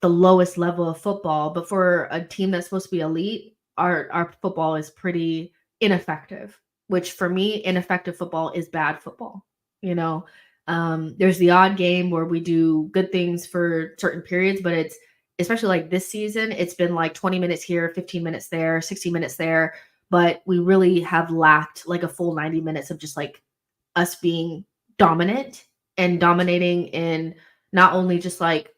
the lowest level of football, but for a team that's supposed to be elite, our football is pretty ineffective, which for me, ineffective football is bad football. There's the odd game where we do good things for certain periods, but it's, especially like this season, it's been like 20 minutes here, 15 minutes there, 60 minutes there, but we really have lacked like a full 90 minutes of just like us being dominant and dominating in not only just like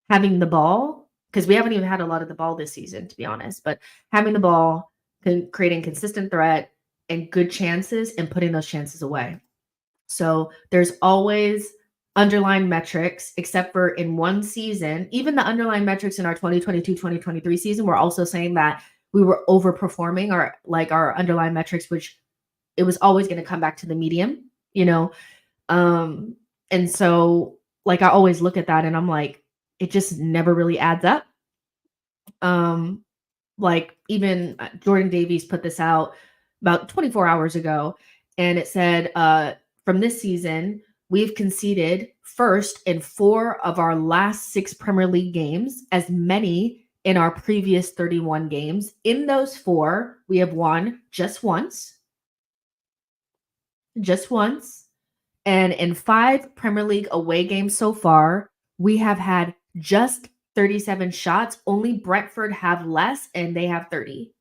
having the ball, because we haven't even had a lot of the ball this season, to be honest, but having the ball, creating consistent threat and good chances and putting those chances away. So there's always underlying metrics, except for in one season, even the underlying metrics in our 2022-2023 season, we're also saying that we were overperforming our underlying metrics, which it was always going to come back to the medium, and so like I always look at that and I'm like, it just never really adds up. Like even Jordan Davies put this out about 24 hours ago, and it said, from this season, we've conceded first in 4 of our last 6 Premier League games, as many in our previous 31 games. In those 4, we have won just once. And in 5 Premier League away games so far, we have had just 37 shots. Only Brentford have less, and they have 30.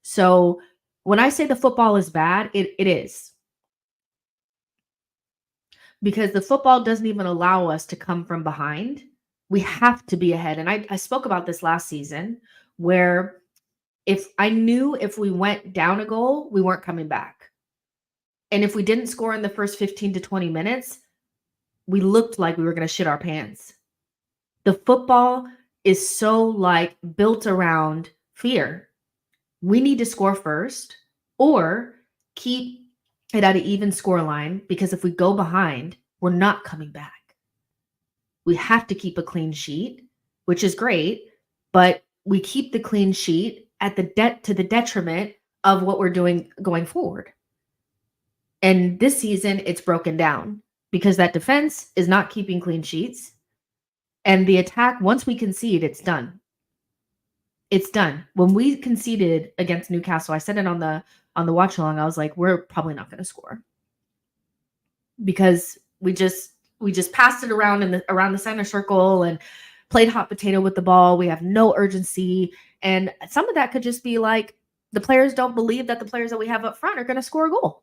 So when I say the football is bad, it is. Because the football doesn't even allow us to come from behind. We have to be ahead. And I spoke about this last season, where if we went down a goal, we weren't coming back. And if we didn't score in the first 15 to 20 minutes, we looked like we were going to shit our pants. The football is so like built around fear. We need to score first or keep it at an even score line, because if we go behind, we're not coming back. We have to keep a clean sheet, which is great, but we keep the clean sheet at to the detriment of what we're doing going forward. And this season, it's broken down because that defense is not keeping clean sheets. And the attack, once we concede, it's done. It's done. When we conceded against Newcastle, I said it on the watch along, I was like, we're probably not going to score. Because we just passed it around around the center circle and played hot potato with the ball. We have no urgency. And some of that could just be like the players don't believe that the players that we have up front are going to score a goal.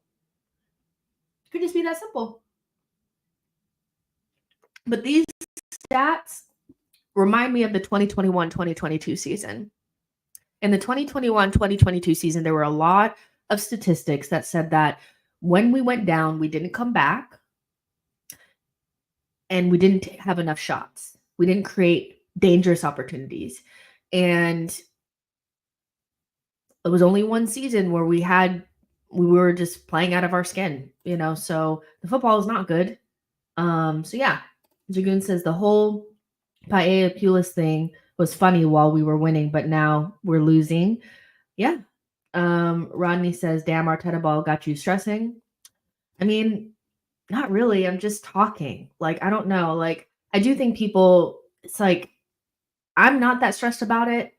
It could just be that simple. But these stats remind me of the 2021-2022 season. In the 2021-2022 season, there were a lot of statistics that said that when we went down, we didn't come back and we didn't have enough shots. We didn't create dangerous opportunities. And it was only one season where we were just playing out of our skin, so the football is not good. So yeah, Jagoon says the whole Paella Pulis thing was funny while we were winning, but now we're losing. Yeah. Rodney says, damn, Arteta ball got you stressing. I mean, not really. I'm just talking. Like, I don't know. Like, I do think it's like, I'm not that stressed about it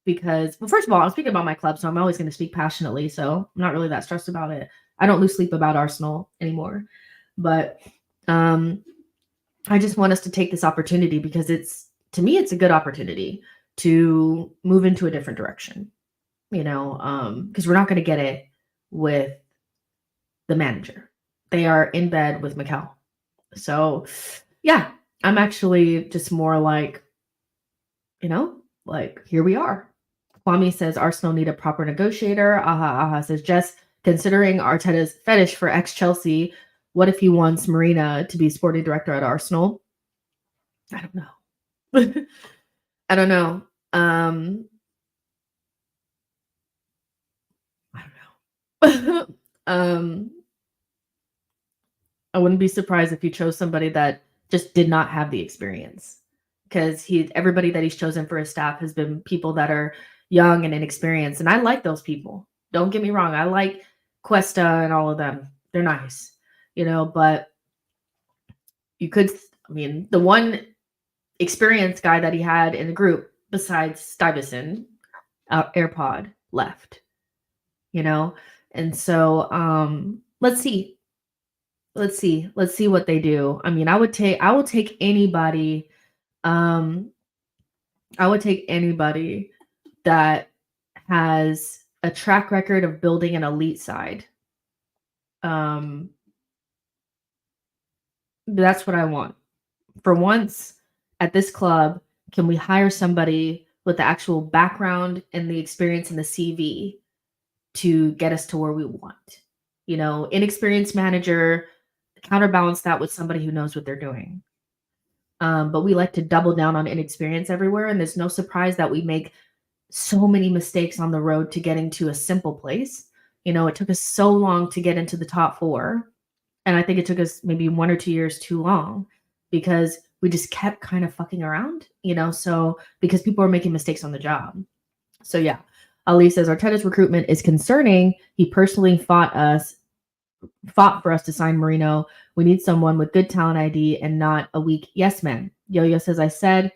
because, well, first of all, I'm speaking about my club, so I'm always going to speak passionately. So I'm not really that stressed about it. I don't lose sleep about Arsenal anymore. But I just want us to take this opportunity because to me, it's a good opportunity. to move into a different direction, because we're not going to get it with the manager. They are in bed with Mikal. So, yeah, I'm actually just more like, here we are. Kwame says Arsenal need a proper negotiator. Aha says Jess, considering Arteta's fetish for ex-Chelsea, what if he wants Marina to be sporting director at Arsenal? I don't know. I don't know. I don't know. I wouldn't be surprised if he chose somebody that just did not have the experience, because everybody that he's chosen for his staff has been people that are young and inexperienced, and I like those people. Don't get me wrong. I like Cuesta and all of them. They're nice, but you could, the one experienced guy that he had in the group besides Stuyvesant, AirPod, left, and so let's see. Let's see what they do. I will take anybody. I would take anybody that has a track record of building an elite side. That's what I want. For once at this club, can we hire somebody with the actual background and the experience and the CV to get us to where we want? Inexperienced manager, counterbalance that with somebody who knows what they're doing. But we like to double down on inexperience everywhere, and there's no surprise that we make so many mistakes on the road to getting to a simple place. It took us so long to get into the top 4, and I think it took us maybe 1 or 2 years too long because we just kept kind of fucking around, so because people are making mistakes on the job. So yeah, Ali says Arteta's recruitment is concerning. He personally fought for us to sign Marino. We need someone with good talent ID and not a weak yes man. Yo-Yo says, I said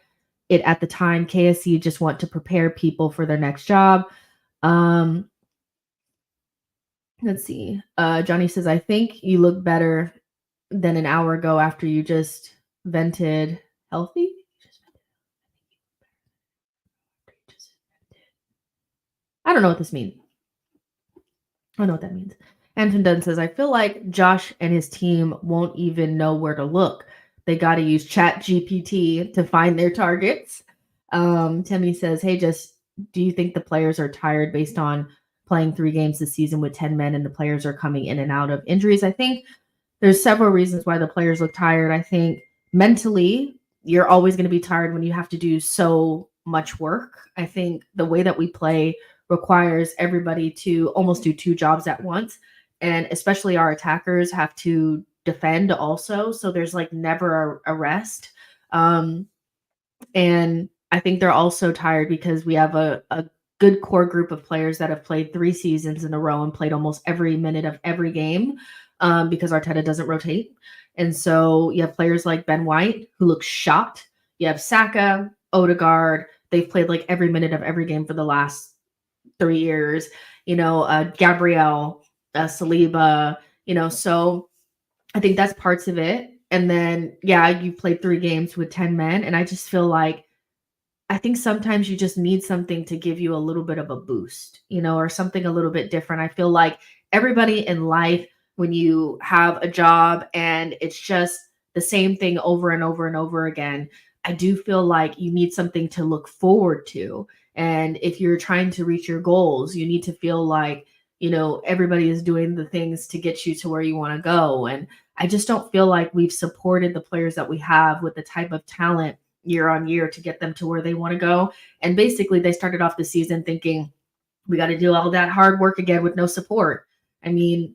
it at the time, KSC just want to prepare people for their next job. Let's see. Johnny says, I think you look better than an hour ago after you just vented. Healthy? I don't know what this means. I don't know what that means. Anton Dunn says, I feel like Josh and his team won't even know where to look. They got to use Chat GPT to find their targets. Timmy says, hey, do you think the players are tired based on playing 3 games this season with 10 men and the players are coming in and out of injuries? I think there's several reasons why the players look tired. I think mentally, you're always going to be tired when you have to do so much work. I think the way that we play requires everybody to almost do 2 jobs at once. And especially our attackers have to defend also. So there's like never a rest. And I think they're also tired because we have a good core group of players that have played 3 seasons in a row and played almost every minute of every game because Arteta doesn't rotate. And so you have players like Ben White who look shot. You have Saka, Odegaard. They've played like every minute of every game for the last 3 years. Gabriel, Saliba. So I think that's parts of it. And then, yeah, you played 3 games with 10 men. And I just feel like, I think sometimes you just need something to give you a little bit of a boost, or something a little bit different. I feel like everybody in life, when you have a job and it's just the same thing over and over and over again, I do feel like you need something to look forward to. And if you're trying to reach your goals, you need to feel like, everybody is doing the things to get you to where you want to go. And I just don't feel like we've supported the players that we have with the type of talent year on year to get them to where they want to go. And basically they started off the season thinking we got to do all that hard work again with no support. I mean,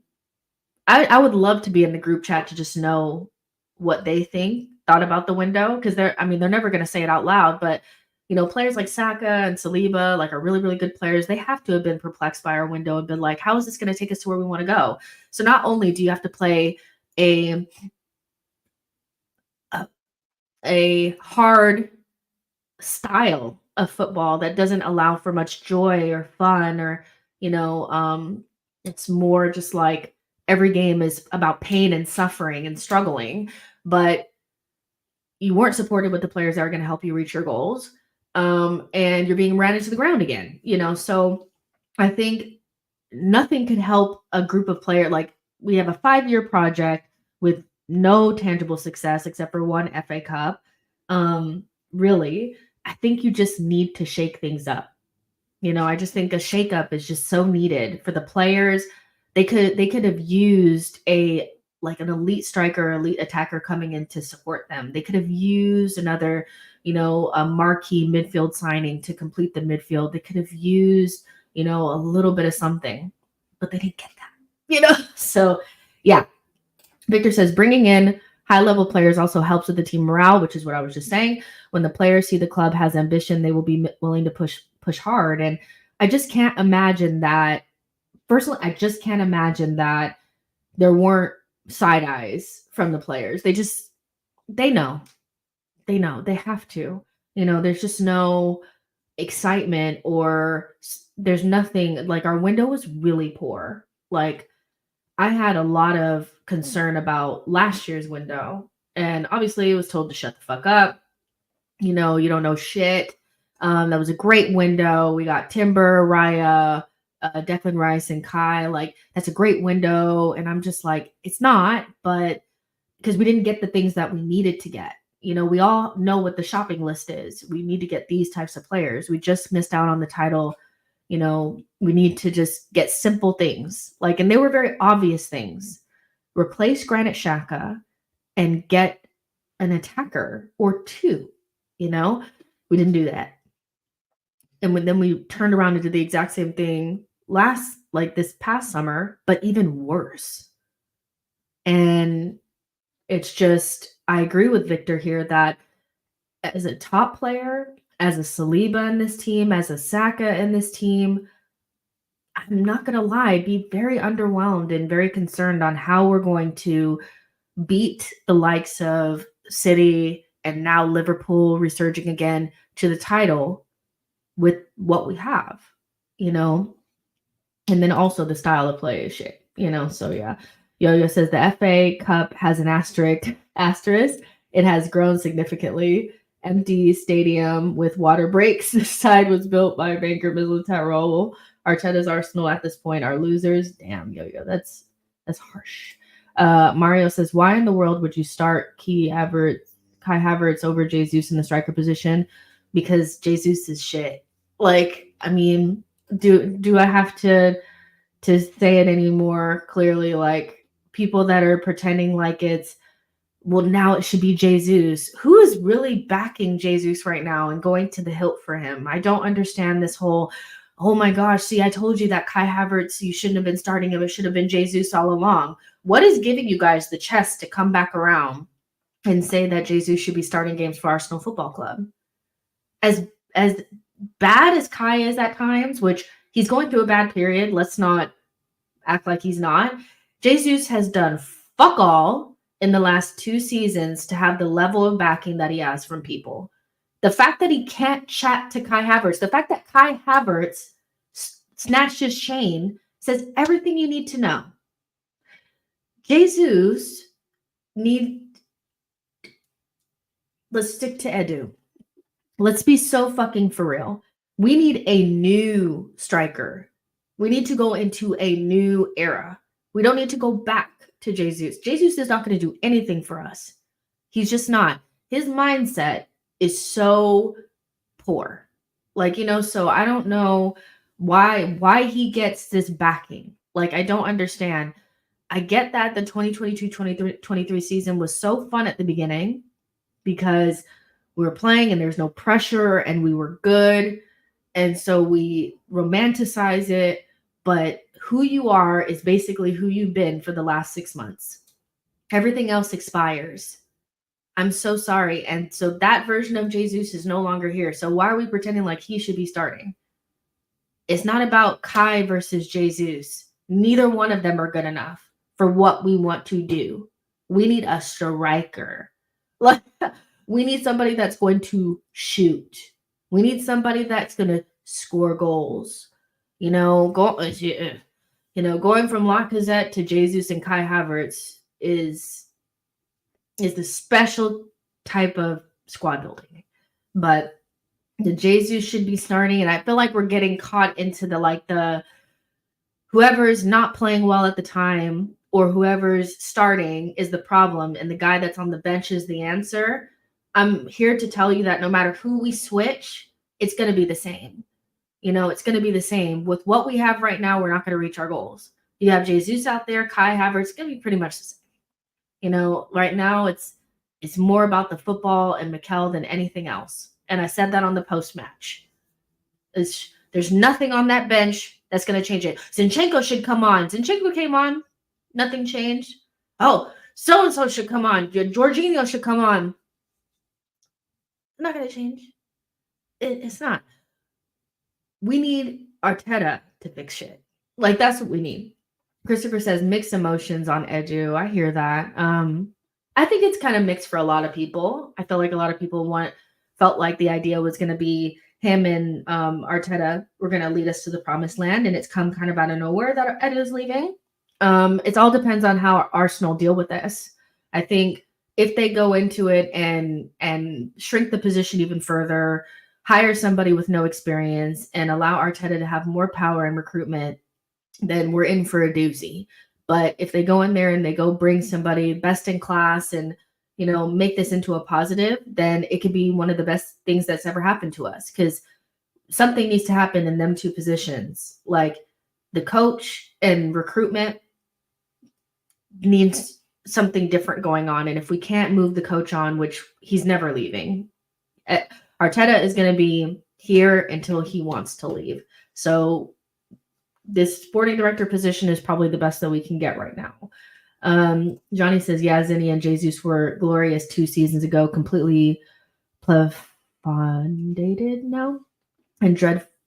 I would love to be in the group chat to just know what they thought about the window, because they're never going to say it out loud, but players like Saka and Saliba, like, are really, really good players. They have to have been perplexed by our window and been like, how is this going to take us to where we want to go? So not only do you have to play a hard style of football that doesn't allow for much joy or fun, or it's more just like every game is about pain and suffering and struggling, but you weren't supported with the players that are going to help you reach your goals. and you're being ran into the ground again, So I think nothing could help a group of players. Like, we have a 5-year project with no tangible success except for one FA Cup. Really, I think you just need to shake things up. I just think a shakeup is just so needed for the players. They could have used an elite striker, elite attacker coming in to support them. They could have used another, a marquee midfield signing to complete the midfield. They could have used, a little bit of something, but they didn't get that. So yeah, Victor says bringing in high level players also helps with the team morale, which is what I was just saying. When the players see the club has ambition, they will be willing to push hard. And I just can't imagine that. Personally, I just can't imagine that there weren't side eyes from the players. They know. They have to. There's just no excitement, or there's nothing. Like, our window was really poor. Like, I had a lot of concern about last year's window, and obviously it was told to shut the fuck up. You don't know shit. That was a great window. We got Timber, Raya, Declan Rice, and Kai. Like, that's a great window. And I'm just like, it's not, but because we didn't get the things that we needed to get. We all know what the shopping list is. We need to get these types of players. We just missed out on the title. We need to just get simple things. Like, and they were very obvious things. Replace Granit Xhaka and get an attacker or two. We didn't do that. And then we turned around and did the exact same thing this past summer, but even worse. And it's just, I agree with Victor here that as a top player, as a Saliba in this team, as a Saka in this team, I'm not going to lie, I'd be very underwhelmed and very concerned on how we're going to beat the likes of City and now Liverpool resurging again to the title with what we have, and then also the style of play is shit, so yeah. Yo-Yo says the FA Cup has an asterisk. It has grown significantly. Empty stadium with water breaks. This side was built by banker Militarol. Arteta's Arsenal at this point are losers. Damn, Yo-Yo, that's harsh. Mario says, why in the world would you start Kai Havertz over Jesus in the striker position? Because Jesus is shit. Like, I mean, do I have to say it any more clearly? Like, people that are pretending like now it should be Jesus. Who is really backing Jesus right now and going to the hilt for him? I don't understand this whole, oh my gosh, see, I told you that Kai Havertz, you shouldn't have been starting him. It should have been Jesus all along. What is giving you guys the chest to come back around and say that Jesus should be starting games for Arsenal Football Club? As bad as Kai is at times, which he's going through a bad period, let's not act like he's not. Jesus has done fuck all in the last 2 seasons to have the level of backing that he has from people. The fact that he can't chat to Kai Havertz, the fact that Kai Havertz snatched his chain says everything you need to know. Jesus let's stick to Edu. Let's be so fucking for real. We need a new striker. We need to go into a new era. We don't need to go back to Jesus. Jesus is not going to do anything for us. He's just not. His mindset is so poor. Like, so I don't know why he gets this backing. Like, I don't understand. I get that the 2022-23 season was so fun at the beginning because we were playing and there's no pressure and we were good. And so we romanticize it. But who you are is basically who you've been for the last 6 months. Everything else expires. I'm so sorry. And so that version of Jesus is no longer here. So why are we pretending like he should be starting? It's not about Kai versus Jesus. Neither one of them are good enough for what we want to do. We need a striker. Like, we need somebody that's going to shoot. We need somebody that's going to score goals. Going from Lacazette to Jesus and Kai Havertz is the special type of squad building. But The Jesus should be starting, and I feel like we're getting caught into the whoever's not playing well at the time or whoever's starting is the problem, and the guy that's on the bench is the answer. I'm here to tell you that no matter who we switch, it's going to be the same. It's going to be the same. With what we have right now, we're not going to reach our goals. You have Jesus out there, Kai Havertz, it's going to be pretty much the same. Right now it's more about the football and Mikel than anything else. And I said that on the post-match. There's nothing on that bench that's going to change it. Zinchenko should come on. Zinchenko came on. Nothing changed. Oh, so-and-so should come on. Jorginho should come on. Not going to change. It's not. We need Arteta to fix shit. Like, that's what we need. Christopher says mixed emotions on Edu. I hear that. I think it's kind of mixed for a lot of people. I feel like a lot of people felt like the idea was going to be him and Arteta were going to lead us to the promised land, and it's come kind of out of nowhere that Edu's leaving. It all depends on how Arsenal deal with this. I think if they go into it and shrink the position even further, hire somebody with no experience, and allow Arteta to have more power in recruitment, then we're in for a doozy. But if they go in there and they go bring somebody best in class and make this into a positive, then it could be one of the best things that's ever happened to us, because something needs to happen in them two positions. Like, the coach and recruitment needs something different going on. And if we can't move the coach on, which he's never leaving, Arteta is going to be here until he wants to leave. So this sporting director position is probably the best that we can get right now. Johnny says, yeah, Zinni and Jesus were glorious 2 seasons ago, completely plafondated now and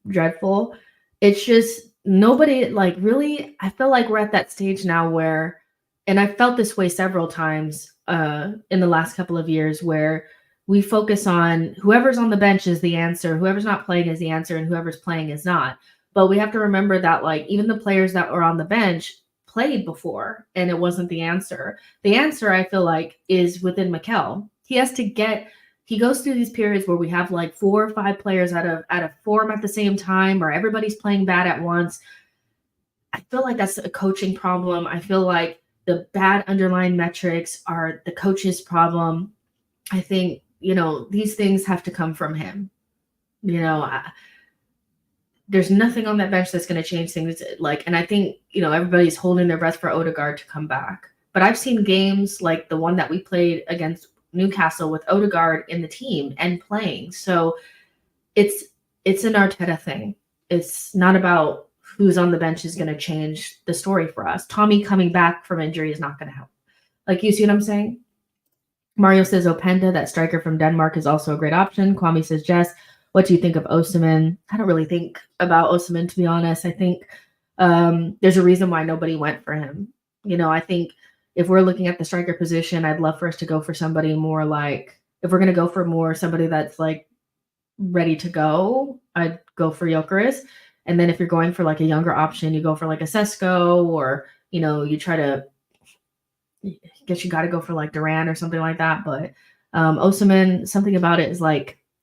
dreadful. It's just nobody, really, I feel like we're at that stage now where, and I felt this way several times in the last couple of years, where we focus on whoever's on the bench is the answer, whoever's not playing is the answer, and whoever's playing is not. But we have to remember that even the players that were on the bench played before, and it wasn't the answer. The answer, I feel like, is within Mikel. He goes through these periods where we have 4 or 5 players out of form at the same time, or everybody's playing bad at once. I feel like that's a coaching problem. I feel like the bad underlying metrics are the coach's problem. I think, these things have to come from him. There's nothing on that bench that's going to change things. And I think, everybody's holding their breath for Odegaard to come back. But I've seen games like the one that we played against Newcastle with Odegaard in the team and playing. So it's an Arteta thing. It's not about who's on the bench is going to change the story for us. Tommy coming back from injury is not going to help. You see what I'm saying? Mario says Openda, that striker from Denmark, is also a great option. Kwame says, Jess, what do you think of Osimhen? I don't really think about Osimhen, to be honest. I think there's a reason why nobody went for him. I think if we're looking at the striker position, I'd love for us to go for somebody more if we're going to go for somebody that's ready to go, I'd go for Gyökeres. And then if you're going for a younger option, you go for a Sesko, or, you try to, I guess you got to go for Duran or something like that. But Osimhen, something about it is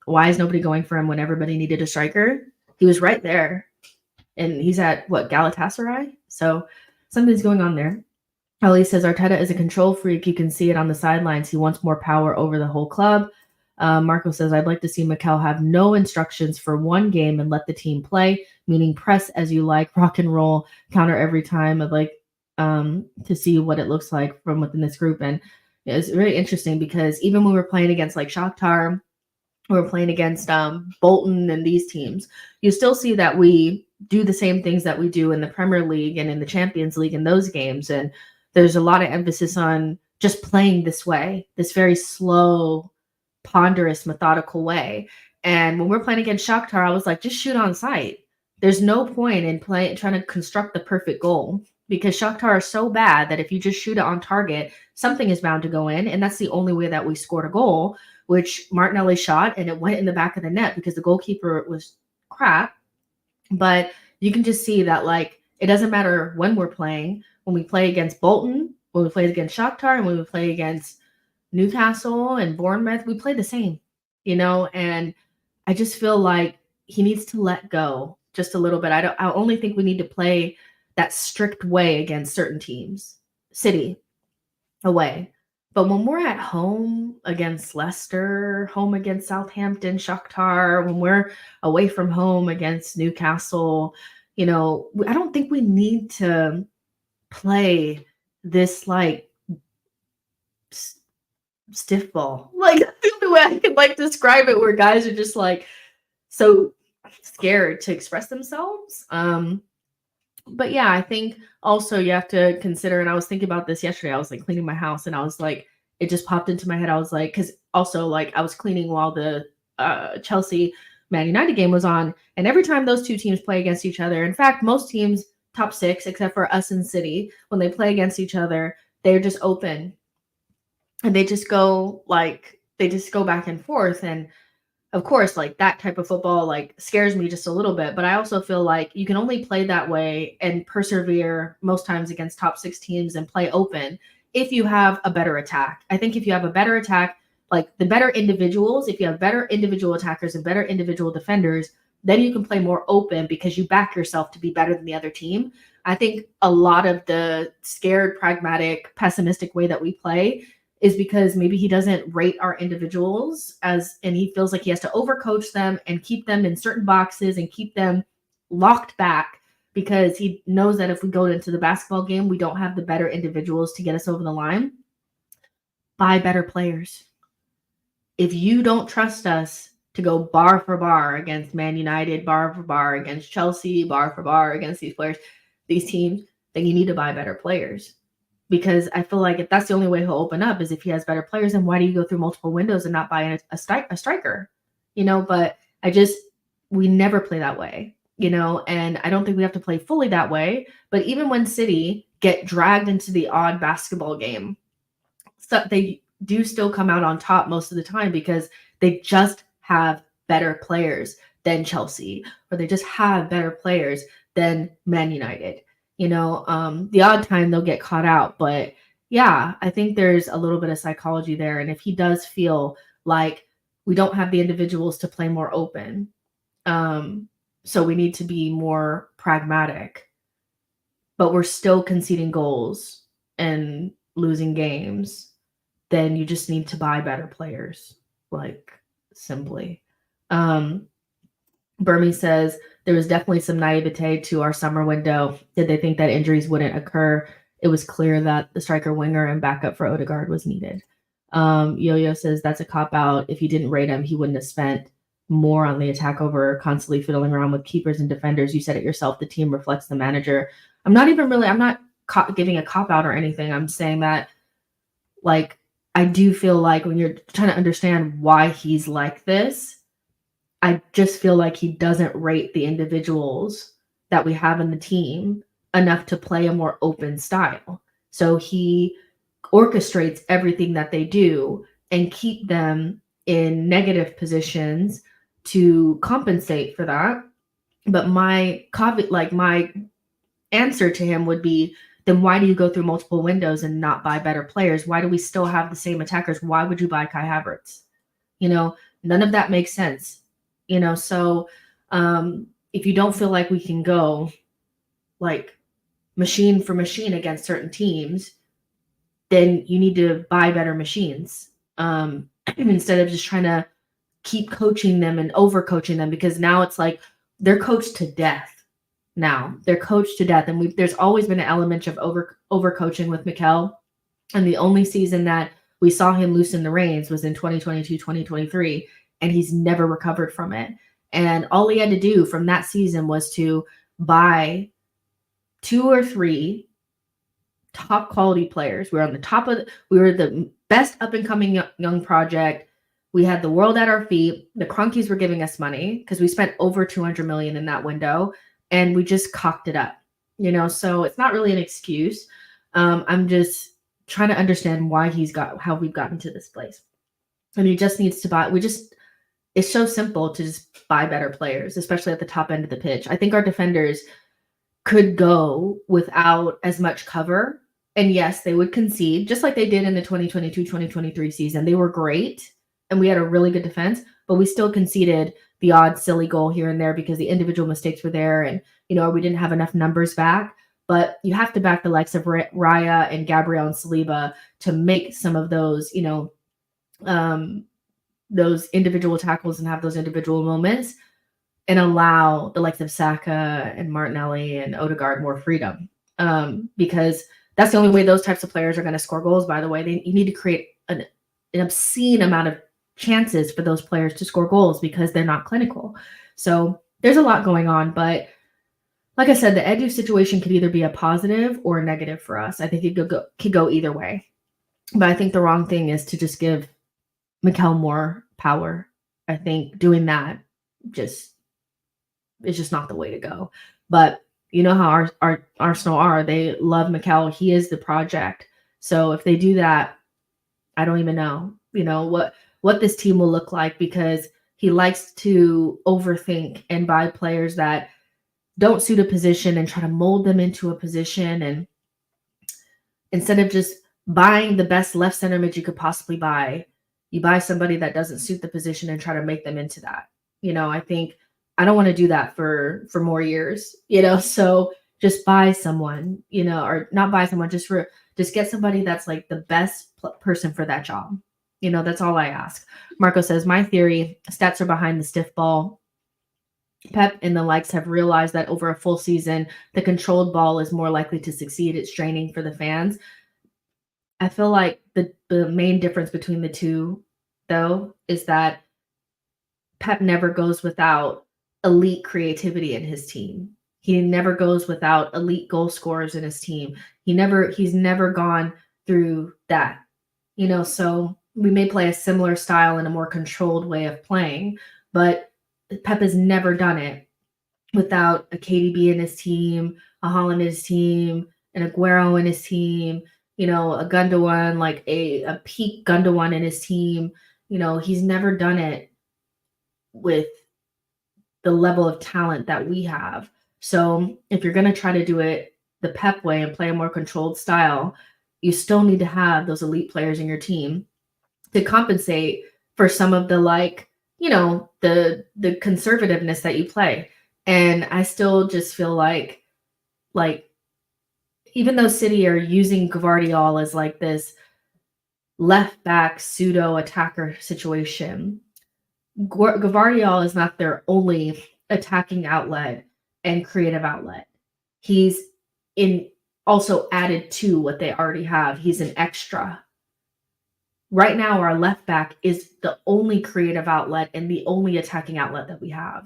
why is nobody going for him when everybody needed a striker? He was right there, and he's at Galatasaray. So something's going on there. Ali says Arteta is a control freak. You can see it on the sidelines. He wants more power over the whole club. Marco says, I'd like to see Mikel have no instructions for one game and let the team play, meaning press as you like, rock and roll, counter every time. I'd like to see what it looks like from within this group. And it's really interesting because even when we're playing against Shakhtar, we're playing against Bolton and these teams, you still see that we do the same things that we do in the Premier League and in the Champions League in those games. And there's a lot of emphasis on just playing this way, this very slow, ponderous, methodical way. And when we're playing against Shakhtar, I was like, just shoot on sight. There's no point in trying to construct the perfect goal, because Shakhtar are so bad that if you just shoot it on target, something is bound to go in. And that's the only way that we scored a goal, which Martinelli shot and it went in the back of the net because the goalkeeper was crap. But you can just see that it doesn't matter when we're playing. When we play against Bolton, when we play against Shakhtar, and when we play against Newcastle and Bournemouth, we play the same, and I just feel like he needs to let go just a little bit. I only think we need to play that strict way against certain teams. City away. But when we're at home against Leicester, home against Southampton, Shakhtar, when we're away from home against Newcastle, I don't think we need to play this like stiff ball. Like that's the only way I can like describe it, where guys are just like so scared to express themselves. But yeah, I think also you have to consider, and I was thinking about this yesterday. I was like cleaning my house and I was like, it just popped into my head. I was like, because also like I was cleaning while the Chelsea Man United game was on. And every time those two teams play against each other, in fact, most teams, top six, except for us and City, when they play against each other, they're just open and they just go back and forth. And of course, like that type of football like scares me just a little bit, but I also feel like you can only play that way and persevere most times against top six teams and play open if you have a better attack. I think if you have a better attack, like the better individuals, if you have better individual attackers and better individual defenders, then you can play more open because you back yourself to be better than the other team. I think a lot of the scared, pragmatic, pessimistic way that we play is because maybe he doesn't rate our individuals and he feels like he has to overcoach them and keep them in certain boxes and keep them locked back because he knows that if we go into the basketball game, we don't have the better individuals to get us over the line. Buy better players. If you don't trust us to go bar for bar against Man United, bar for bar against Chelsea, bar for bar against these teams, then you need to buy better players. Because I feel like if that's the only way he'll open up is if he has better players, then why do you go through multiple windows and not buy a striker? But we never play that way, and I don't think we have to play fully that way. But even when City get dragged into the odd basketball game, so they do still come out on top most of the time because they just have better players than Chelsea, or they just have better players than Man United. The odd time they'll get caught out, but yeah, I think there's a little bit of psychology there. And if he does feel like we don't have the individuals to play more open, so we need to be more pragmatic, but we're still conceding goals and losing games, then you just need to buy better players, like simply. Burmy says, there was definitely some naivete to our summer window. Did they think that injuries wouldn't occur? It was clear that the striker, winger, and backup for Odegaard was needed. Yo-Yo says that's a cop-out. If you didn't rate him, he wouldn't have spent more on the attack over constantly fiddling around with keepers and defenders. You said it yourself. The team reflects the manager. I'm not giving a cop-out or anything. I'm saying that, like, I do feel like when you're trying to understand why he's like this, I just feel like he doesn't rate the individuals that we have in the team enough to play a more open style. So he orchestrates everything that they do and keep them in negative positions to compensate for that. But my answer to him would be, then why do you go through multiple windows and not buy better players? Why do we still have the same attackers? Why would you buy Kai Havertz? None of that makes sense. So if you don't feel like we can go like machine for machine against certain teams, then you need to buy better machines instead of just trying to keep coaching them and overcoaching them, because now it's like they're coached to death. Now they're coached to death, and there's always been an element of overcoaching with Mikel, and the only season that we saw him loosen the reins was in 2022, 2023. And he's never recovered from it. And all he had to do from that season was to buy 2 or 3 top quality players. We were the best up and coming young project. We had the world at our feet. The Cronkies were giving us money because we spent over 200 million in that window, and we just cocked it up. So it's not really an excuse. I'm just trying to understand how we've gotten to this place. And he just needs to buy. It's so simple to just buy better players, especially at the top end of the pitch. I think our defenders could go without as much cover. And yes, they would concede, just like they did in the 2022-2023 season. They were great, and we had a really good defense, but we still conceded the odd silly goal here and there because the individual mistakes were there, and we didn't have enough numbers back. But you have to back the likes of Raya and Gabriel and Saliba to make some of those individual tackles and have those individual moments, and allow the likes of Saka and Martinelli and Odegaard more freedom. Because that's the only way those types of players are going to score goals, by the way. You need to create an obscene amount of chances for those players to score goals because they're not clinical. So there's a lot going on. But like I said, the Edu situation could either be a positive or a negative for us. I think it could go either way. But I think the wrong thing is to just give Mikel more power. I think doing that is just not the way to go. But you know how our Arsenal are. They love Mikel. He is the project. So if they do that, I don't even know, what this team will look like, because he likes to overthink and buy players that don't suit a position and try to mold them into a position. And instead of just buying the best left center mid you could possibly buy, you buy somebody that doesn't suit the position and try to make them into that. I think I don't want to do that for more years, so just buy someone, or not buy someone, just get somebody that's like the best person for that job. That's all I ask. Marco says, my theory, stats are behind the stiff ball. Pep and the likes have realized that over a full season, the controlled ball is more likely to succeed. It's draining for the fans. I feel like the main difference between the two, though, is that Pep never goes without elite creativity in his team. He never goes without elite goal scorers in his team. He's never gone through that. So we may play a similar style in a more controlled way of playing, but Pep has never done it without a KDB in his team, a Haaland in his team, an Aguero in his team, a Gundogan, like a peak Gundogan in his team. He's never done it with the level of talent that we have. So if you're going to try to do it the Pep way and play a more controlled style, you still need to have those elite players in your team to compensate for some of the the conservativeness that you play. And I still just feel like even though City are using Gvardiol as like this left back pseudo attacker situation, Gvardiol is not their only attacking outlet and creative outlet. He's also added to what they already have. He's an extra. Right now, our left back is the only creative outlet and the only attacking outlet that we have.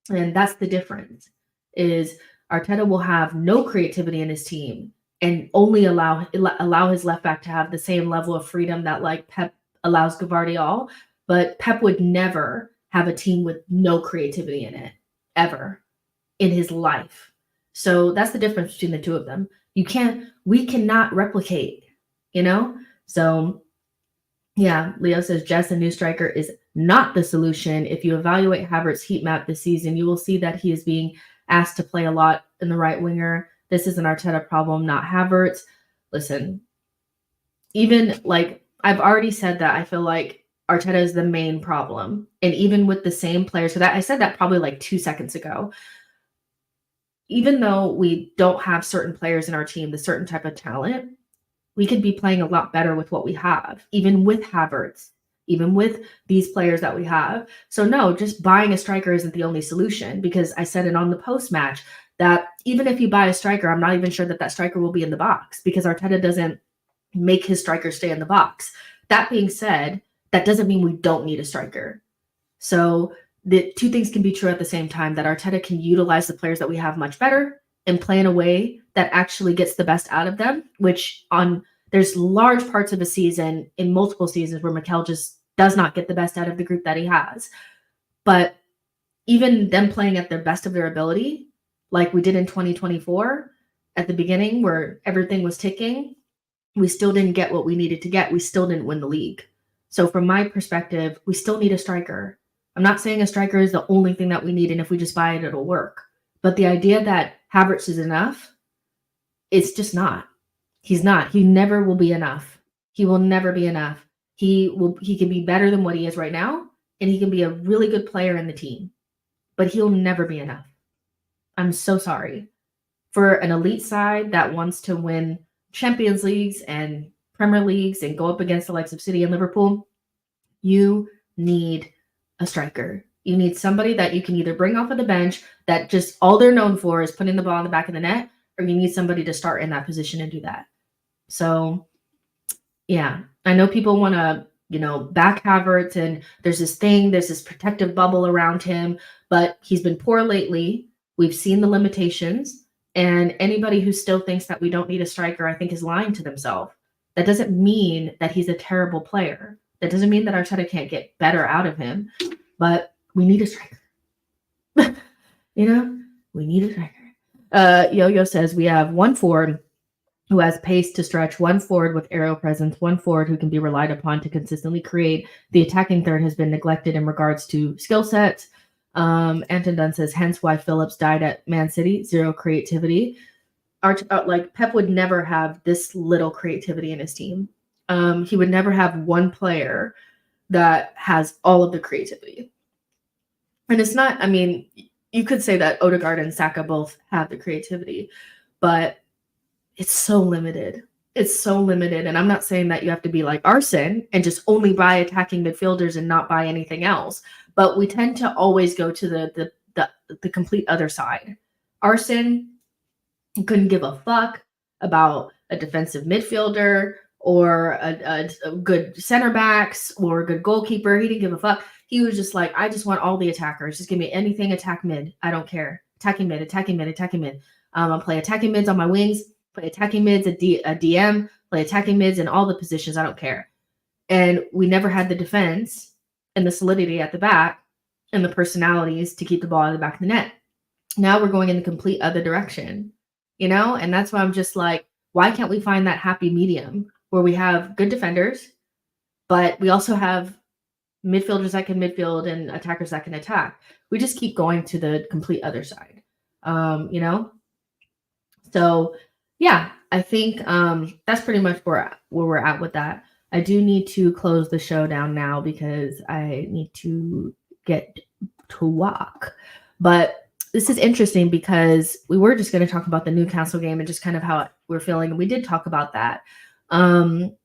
And that's the difference, is Arteta will have no creativity in his team and only allow his left back to have the same level of freedom that like Pep allows Gvardiol. But Pep would never have a team with no creativity in it, ever, in his life. So that's the difference between the two of them. We cannot replicate, So yeah, Leo says, Jess, a new striker is not the solution. If you evaluate Havertz's heat map this season, you will see that he is being asked to play a lot in the right winger. This is an Arteta problem, not Havertz. Listen, even like I've already said that I feel like Arteta is the main problem. And even with the same players, so that I said that probably like 2 seconds ago. Even though we don't have certain players in our team, the certain type of talent, we could be playing a lot better with what we have, even with Havertz, even with these players that we have. So no, just buying a striker isn't the only solution, because I said it on the post-match that even if you buy a striker, I'm not even sure that striker will be in the box, because Arteta doesn't make his striker stay in the box. That being said, that doesn't mean we don't need a striker. So the two things can be true at the same time, that Arteta can utilize the players that we have much better and play in a way that actually gets the best out of them, which there's large parts of a season in multiple seasons where Mikel just does not get the best out of the group that he has. But even them playing at their best of their ability, like we did in 2024 at the beginning where everything was ticking, we still didn't get what we needed to get. We still didn't win the league. So from my perspective, we still need a striker. I'm not saying a striker is the only thing that we need, and if we just buy it, it'll work. But the idea that Havertz is enough, it's just not. He's not. He never will be enough. He will never be enough. He can be better than what he is right now, and he can be a really good player in the team, but he'll never be enough. I'm so sorry. For an elite side that wants to win Champions Leagues and Premier Leagues and go up against the likes of City and Liverpool, you need a striker. You need somebody that you can either bring off of the bench that just all they're known for is putting the ball in the back of the net, or you need somebody to start in that position and do that. So, yeah, I know people want to, back Havertz, and there's this protective bubble around him, but he's been poor lately. We've seen the limitations, and anybody who still thinks that we don't need a striker, I think, is lying to themselves. That doesn't mean that he's a terrible player. That doesn't mean that Arteta can't get better out of him, but we need a striker. We need a striker. Yo-Yo says we have one forward who has pace to stretch, one forward with aerial presence, one forward who can be relied upon to consistently create. The attacking third has been neglected in regards to skill sets. Anton Dunn says, hence why Phillips died at Man City, zero creativity. Pep would never have this little creativity in his team. He would never have one player that has all of the creativity. And it's not, you could say that Odegaard and Saka both have the creativity, but it's so limited. It's so limited. And I'm not saying that you have to be like Arsene and just only buy attacking midfielders and not buy anything else. But we tend to always go to the complete other side. Arsene couldn't give a fuck about a defensive midfielder or a good center backs or a good goalkeeper. He didn't give a fuck. He was just like, I just want all the attackers. Just give me anything attack mid. I don't care. Attacking mid, attacking mid, attacking mid. I'll play attacking mids on my wings. Play attacking mids, a DM, play attacking mids in all the positions. I don't care. And we never had the defense and the solidity at the back and the personalities to keep the ball in the back of the net. Now we're going in the complete other direction, and that's why I'm just like, why can't we find that happy medium where we have good defenders, but we also have midfielders that can midfield and attackers that can attack? We just keep going to the complete other side, So yeah, I think that's pretty much where we're at with that. I do need to close the show down now because I need to get to walk. But this is interesting because we were just going to talk about the Newcastle game and just kind of how we're feeling. And we did talk about that. But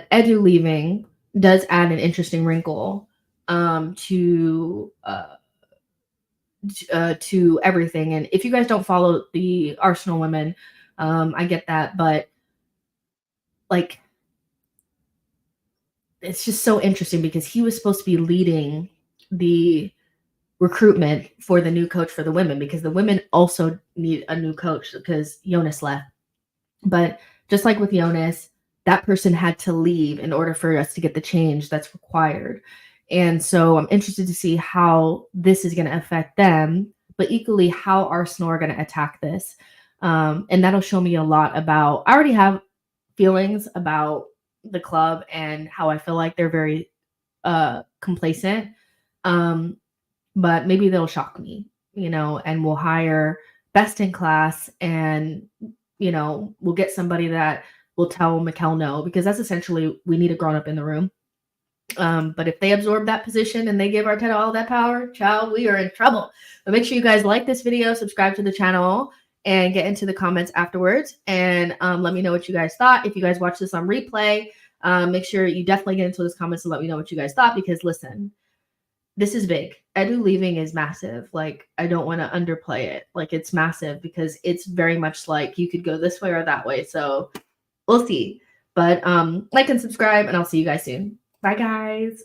Edu leaving does add an interesting wrinkle to everything. And if you guys don't follow the Arsenal women, I get that, but it's just so interesting because he was supposed to be leading the recruitment for the new coach for the women, because the women also need a new coach because Jonas left. But just like with Jonas, that person had to leave in order for us to get the change that's required. And so I'm interested to see how this is going to affect them, but equally how Arsenal are going to attack this. And that'll show me a lot about, I already have feelings about the club and how I feel like they're very complacent. But maybe they'll shock me, and we'll hire best in class and, we'll get somebody that will tell Mikel no, because that's essentially, we need a grown up in the room. But if they absorb that position and they give Arteta all that power, child, we are in trouble. But make sure you guys like this video, subscribe to the channel, and get into the comments afterwards. And let me know what you guys thought. If you guys watch this on replay, make sure you definitely get into those comments and let me know what you guys thought, because listen, this is big. Edu leaving is massive. I don't want to underplay it. It's massive because it's very much like you could go this way or that way. So we'll see. But like and subscribe, and I'll see you guys soon. Bye, guys.